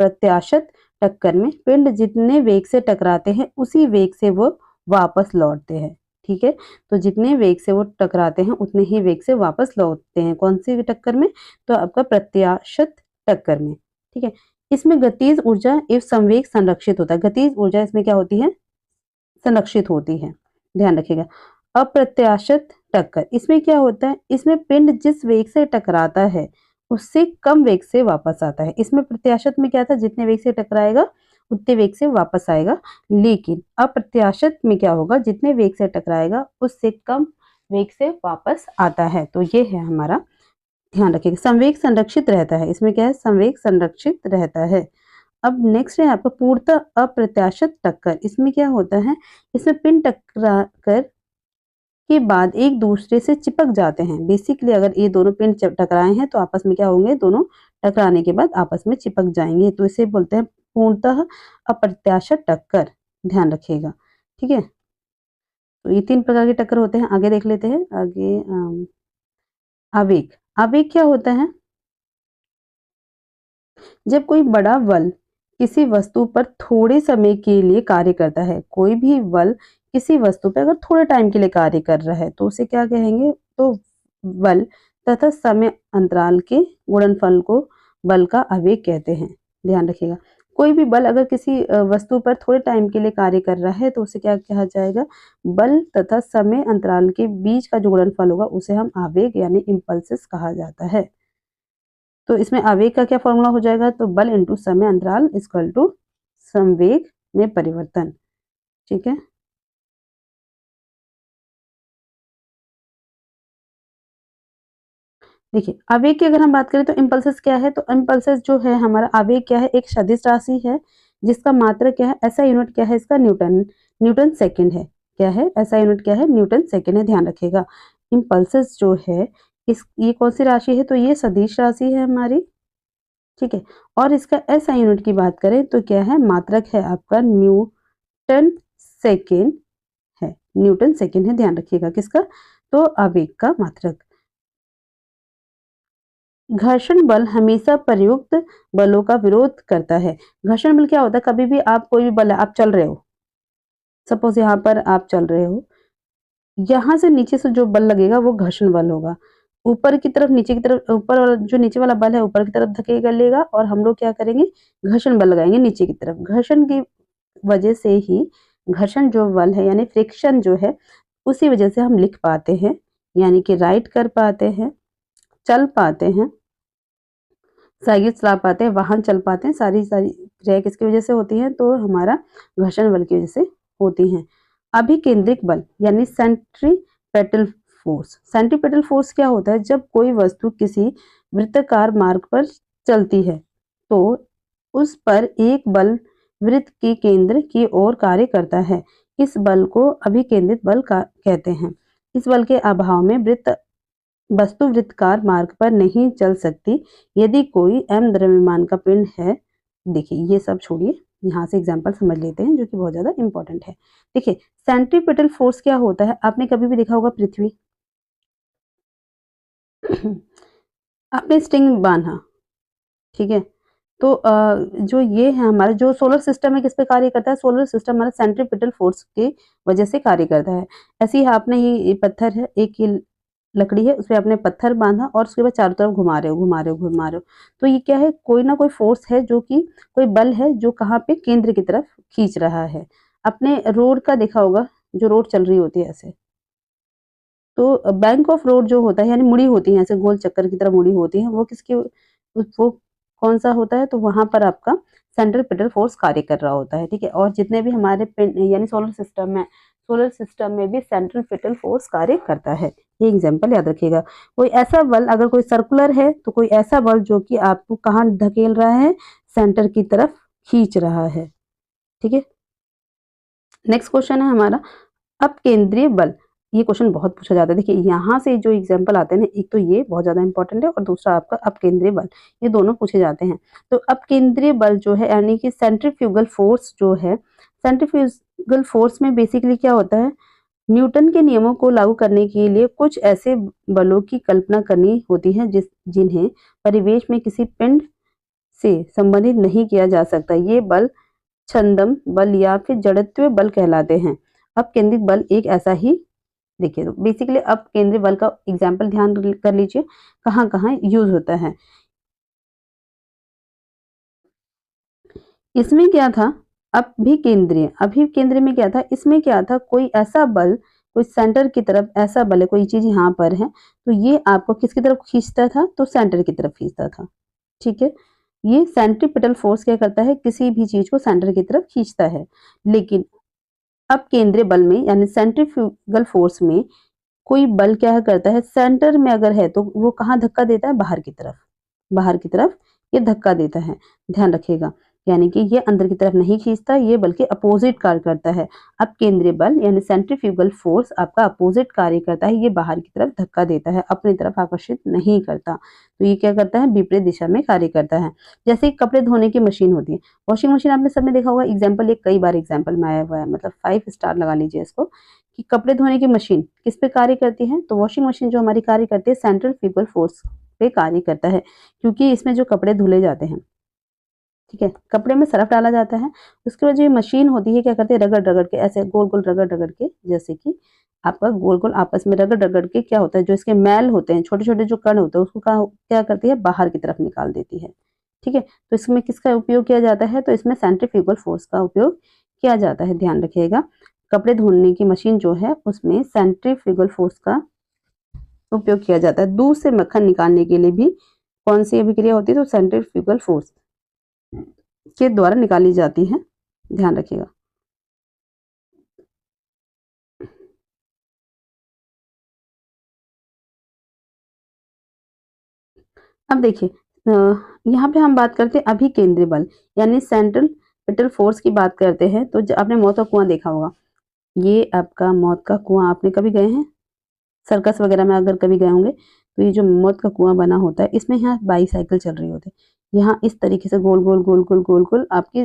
प्रत्याशत टक्कर में पिंड जितने वेग से टकराते हैं उसी वेग से वो वापस लौटते हैं। ठीक है, तो जितने वेग से वो टकराते हैं उतने ही वेग से वापस लौटते हैं। कौन सी टक्कर में? तो आपका प्रत्याशत टक्कर में। ठीक है, इसमें गतिज ऊर्जा एवं संवेग संरक्षित होता है। गतिज ऊर्जा इसमें क्या होती है? संरक्षित होती है, ध्यान रखिएगा। अप्रत्याशित टक्कर, इसमें क्या होता है, इसमें पिंड जिस वेग से टकराता है उससे कम वेग से वापस आता है। इसमें प्रत्याशित में क्या था, जितने वेग से टकराएगा उतने वेग से वापस आएगा, लेकिन अप्रत्याशित में क्या होगा, जितने वेग से टकराएगा उससे कम वेग से वापस आता है। तो ये है हमारा, ध्यान रखिएगा। संवेग संरक्षित रहता है, इसमें क्या है, संवेग संरक्षित रहता है। अब नेक्स्ट है आपका पूर्णतः अप्रत्याशित टक्कर। इसमें क्या होता है, इसमें पिंड टकरा कर के बाद एक दूसरे से चिपक जाते हैं। बेसिकली अगर ये दोनों पिंड टकराए हैं तो आपस में क्या होंगे, दोनों टकराने के बाद आपस में चिपक जाएंगे, तो इसे बोलते हैं पूर्णतः अप्रत्याशित टक्कर, ध्यान रखिएगा। ठीक है, तो ये 3 प्रकार के टक्कर होते हैं। आगे देख लेते हैं। आगे आवेग। आवेग क्या होता है, जब कोई बड़ा बल किसी वस्तु पर थोड़े समय के लिए कार्य करता है। कोई भी बल किसी वस्तु पर अगर थोड़े टाइम के लिए कार्य कर रहा है तो उसे क्या कहेंगे, तो बल तथा समय अंतराल के गुणनफल को बल का आवेग कहते हैं, ध्यान रखिएगा। कोई भी बल अगर किसी वस्तु पर थोड़े टाइम के लिए कार्य कर रहा है तो उसे क्या कहा जाएगा, बल तथा समय अंतराल के बीच का जो गुणनफल होगा उसे हम आवेग यानी इम्पल्सिस कहा जाता है। तो इसमें आवेग का क्या फॉर्मूला हो जाएगा, तो बल इंटू समय अंतराल इक्वल टू संवेग में परिवर्तन। ठीक है, देखिए आवेग की अगर हम बात करें तो इम्पल्सेस क्या है, तो इम्पल्सेस जो है हमारा आवेग क्या है, एक सदिश राशि है जिसका मात्रक क्या है, ऐसा यूनिट क्या है इसका, न्यूटन, न्यूटन सेकंड है। क्या है ऐसा यूनिट, क्या है, न्यूटन सेकंड है, ध्यान रखिएगा। इम्पल्सेस जो है इस ये कौन सी राशि है, तो ये सदिश राशि है हमारी। ठीक है, और इसका ऐसा यूनिट की बात करें तो क्या है, मात्रक है आपका न्यूटन सेकेंड है, न्यूटन सेकेंड है, ध्यान रखिएगा किसका, तो आवेग का मात्रक। घर्षण बल हमेशा प्रयुक्त बलों का विरोध करता है। घर्षण बल क्या होता है, कभी भी आप कोई भी बल आप चल रहे हो, सपोज यहाँ पर आप चल रहे हो, यहाँ से नीचे से जो बल लगेगा वो घर्षण बल होगा। ऊपर की तरफ नीचे की तरफ, ऊपर वाला जो नीचे वाला बल है ऊपर की तरफ धकेल लेगा और हम लोग क्या करेंगे, घर्षण बल लगाएंगे नीचे की तरफ। घर्षण की वजह से ही, घर्षण जो बल है यानी फ्रिक्शन जो है, उसी वजह से हम लिख पाते हैं, यानी कि राइड कर पाते हैं, चल पाते हैं, साइकिल चला पाते हैं, वाहन चल पाते हैं। सारी क्रिया किसकी वजह से होती है, तो हमारा घर्षण बल की वजह से होती हैं। अभिकेंद्रिक बल यानी सेंट्रीपेटल फोर्स। सेंट्रीपेटल फोर्स क्या होता है, जब कोई वस्तु किसी वृत्ताकार मार्ग पर चलती है तो उस पर एक बल वृत्त के केंद्र की ओर कार्य करता है। इस बल को अभिकेंद्रित बल कहते हैं। इस बल के अभाव में वस्तु वृत्ताकार मार्ग पर नहीं चल सकती। यदि कोई m द्रव्यमान का पिंड है, देखिए ये सब छोड़िए, यहाँ से एग्जांपल समझ लेते हैं जो कि बहुत ज्यादा इंपॉर्टेंट है। देखिए सेंट्रीपेटल फोर्स क्या होता है, आपने कभी भी देखा होगा पृथ्वी आपने स्ट्रिंग बांधा, ठीक है, तो जो ये है हमारा जो सोलर सिस्टम है किस पे कार्य करता है, सोलर सिस्टम हमारा सेंट्रीपेटल फोर्स की वजह से कार्य करता है। ऐसे ही आपने ये पत्थर है, एक ये लकड़ी है, उसपे आपने पत्थर बांधा और उसके बाद चारों तरफ घुमा रहे हो घुमा रहे हो घुमा रहे हो, तो ये क्या है, कोई ना कोई फोर्स है जो कि कोई बल है जो कहाँ पे, केंद्र की तरफ खींच रहा है। अपने रोड का देखा होगा, जो रोड चल रही होती है ऐसे, तो बैंक ऑफ रोड जो होता है यानी मुड़ी होती है ऐसे गोल चक्कर की तरह मुड़ी होती है, वो किसकी, वो कौन सा होता है, तो वहां पर आपका सेंट्रीपेटल फोर्स कार्य कर रहा होता है, ठीक है। और जितने भी हमारे यानी सोलर सिस्टम में, सोलर सिस्टम में भी सेंट्रीपेटल फोर्स कार्य करता है। ये एग्जांपल याद रखिएगा। कोई ऐसा बल, अगर कोई सर्कुलर है तो कोई ऐसा बल जो कि आपको कहाँ धकेल रहा है, सेंटर की तरफ खींच रहा है, ठीक है। नेक्स्ट क्वेश्चन है हमारा अपकेंद्रीय बल। ये क्वेश्चन बहुत पूछा जाता है। देखिए यहाँ से जो एग्जांपल आते हैं ना, एक तो ये बहुत ज्यादा इंपॉर्टेंट है और दूसरा आपका अपकेंद्रीय बल, ये दोनों पूछे जाते हैं। तो अपकेंद्रीय बल जो है यानी कि सेंट्रीफ्यूगल फोर्स जो है, सेंट्रीफ्यूगल फोर्स में बेसिकली क्या होता है, न्यूटन के नियमों को लागू करने के लिए कुछ ऐसे बलों की कल्पना करनी होती है जिन्हें परिवेश में किसी पिंड से संबंधित नहीं किया जा सकता। ये बल छंदम बल या फिर जड़त्वीय बल कहलाते हैं। अपकेंद्रित बल एक ऐसा ही, देखिए तो बेसिकली अब केंद्रीय बल का एग्जाम्पल ध्यान कर लीजिए कहाँ कहाँ यूज होता है। इसमें क्या था, अभिकेंद्रीय में क्या था, इसमें क्या था, कोई ऐसा बल, कोई सेंटर की तरफ ऐसा बल है, कोई चीज यहाँ पर है तो ये आपको किसकी तरफ खींचता था, तो सेंटर की तरफ खींचता था, ठीक है। ये सेंट्रीपिटल फोर्स क्या करता है, किसी भी चीज को सेंटर की तरफ खींचता है। लेकिन अब केंद्रीय बल में यानी सेंट्रीफ्यूगल फोर्स में कोई बल क्या करता है, सेंटर में अगर है तो वो कहाँ धक्का देता है, बाहर की तरफ, बाहर की तरफ ये धक्का देता है, ध्यान रखिएगा। यानी कि ये अंदर की तरफ नहीं खींचता, ये बल्कि अपोजिट कार्य करता है। अब केंद्रीय बल यानी सेंट्रीफ्यूगल फोर्स आपका अपोजिट कार्य करता है, ये बाहर की तरफ धक्का देता है, अपनी तरफ आकर्षित नहीं करता। तो ये क्या करता है, विपरीत दिशा में कार्य करता है। जैसे कपड़े धोने की मशीन होती है, वॉशिंग मशीन आपने सबने देखा होगा, एग्जाम्पल ये कई बार एग्जाम्पल में आया हुआ है, मतलब 5 स्टार लगा लीजिए इसको, कि कपड़े धोने की मशीन किस पे कार्य करती है, तो वॉशिंग मशीन जो हमारी कार्य करती है सेंट्रीफ्यूगल फोर्स पे कार्य करता है, क्योंकि इसमें जो कपड़े धुले जाते हैं, ठीक है, कपड़े में सरफ डाला जाता है, उसके बाद जो ये मशीन होती है क्या करती है, रगड़ रगड़ के ऐसे गोल गोल रगड़ रगड़ के, जैसे कि आपका गोल गोल आपस में रगड़ रगड़ के क्या होता है, जो इसके मैल होते हैं, छोटे छोटे जो कण होते हैं, उसको क्या करती है, बाहर की तरफ निकाल देती है, ठीक है। तो इसमें किसका उपयोग किया जाता है, तो इसमें सेंट्रीफ्यूगल फोर्स का उपयोग किया जाता है, ध्यान रखिएगा। कपड़े धोने की मशीन जो है उसमें सेंट्रीफ्यूगल फोर्स का उपयोग किया जाता है। दूध से मक्खन निकालने के लिए भी कौन सी अभिक्रिया होती है, तो सेंट्रीफ्यूगल फोर्स के द्वारा निकाली जाती है, ध्यान रखिएगा। अब देखिए यहाँ पे हम बात करते हैं अभिकेंद्रीय बल यानी सेंट्रल पिटल फोर्स की बात करते हैं। तो आपने मौत का कुआं देखा होगा, ये आपका मौत का कुआं आपने कभी गए हैं, सर्कस वगैरह में अगर कभी गए होंगे, तो ये जो मौत का कुआं बना होता है, इसमें यहाँ बाईसाइकिल चल रही होती है, यहाँ इस तरीके से गोल गोल गोल गोल गोल गोल आपकी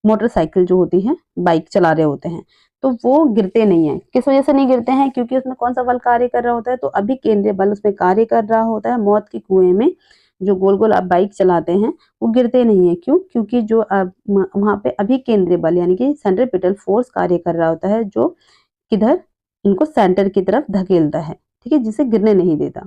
मोटरसाइकिल जो होती है, बाइक चला रहे होते हैं, तो वो गिरते नहीं है। किस वजह से नहीं गिरते हैं, क्योंकि उसमें कौन सा बल कार्य कर रहा होता है, तो अभी केंद्रीय बल उसमें कार्य कर रहा होता है। मौत के कुएं में जो गोल गोल आप बाइक चलाते हैं वो गिरते नहीं है। क्यों? क्योंकि जो वहाँ पे अभिकेंद्री बल यानी कि सेंट्रीपिटल फोर्स कार्य कर रहा होता है, जो किधर इनको सेंटर की तरफ धकेलता है, ठीक है, जिसे गिरने नहीं देता।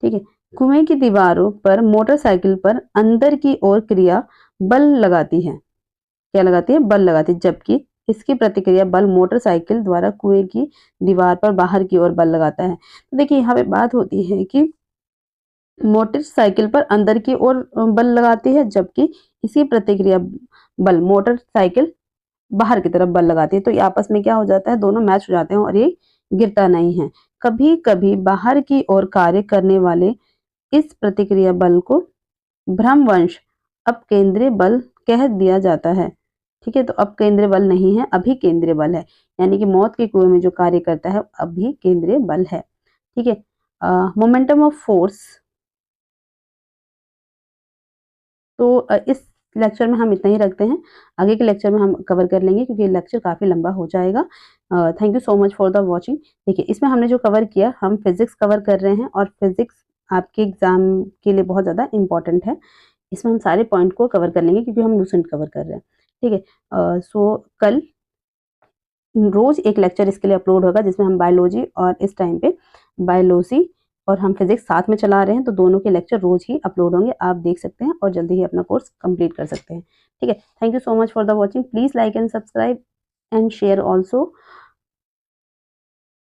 ठीक है। कुएं की दीवारों पर मोटरसाइकिल पर अंदर की ओर क्रिया बल लगाती है। क्या लगाती है? बल लगाती है, जबकि इसकी प्रतिक्रिया बल मोटरसाइकिल द्वारा कुएं की दीवार पर बाहर की ओर बल लगाता है। तो देखिए यहाँ पे बात होती है कि मोटरसाइकिल पर अंदर की ओर बल लगाती है, जबकि इसी प्रतिक्रिया बल मोटरसाइकिल बाहर की तरफ बल लगाती है। तो ये आपस में क्या हो जाता है? दोनों मैच हो जाते हैं और ये गिरता नहीं है। कभी कभी बाहर की ओर कार्य करने वाले इस प्रतिक्रिया बल को भ्रमवश अपकेंद्री बल कह दिया जाता है। ठीक है, तो अपकेंद्री बल नहीं है, अभिकेंद्री बल है। यानी कि मौत के कुएं में जो कार्य करता है अभिकेंद्री बल है। ठीक है। Momentum of force. तो इस लेक्चर में हम इतना ही रखते हैं। आगे के लेक्चर में हम कवर कर लेंगे क्योंकि ये लेक्चर काफ़ी लंबा हो जाएगा। Thank you so much for the watching. देखिए इसमें हमने जो कवर किया, हम फिजिक्स कवर कर रहे हैं और फिजिक्स आपके एग्जाम के लिए बहुत ज़्यादा इंपॉर्टेंट है। इसमें हम सारे पॉइंट को कवर कर लेंगे क्योंकि हम लूसेंट कवर कर रहे हैं। ठीक है। सो कल रोज एक लेक्चर इसके लिए अपलोड होगा जिसमें हम बायोलॉजी और इस टाइम पे बायोलॉजी और हम फिजिक्स साथ में चला रहे हैं, तो दोनों के लेक्चर रोज ही अपलोड होंगे, आप देख सकते हैं और जल्दी ही अपना कोर्स कंप्लीट कर सकते हैं। ठीक है। Thank you so much for the watching. Please like and subscribe and share also.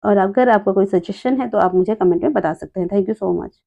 और अगर आपका कोई सजेशन है तो आप मुझे कमेंट में बता सकते हैं। Thank you so much.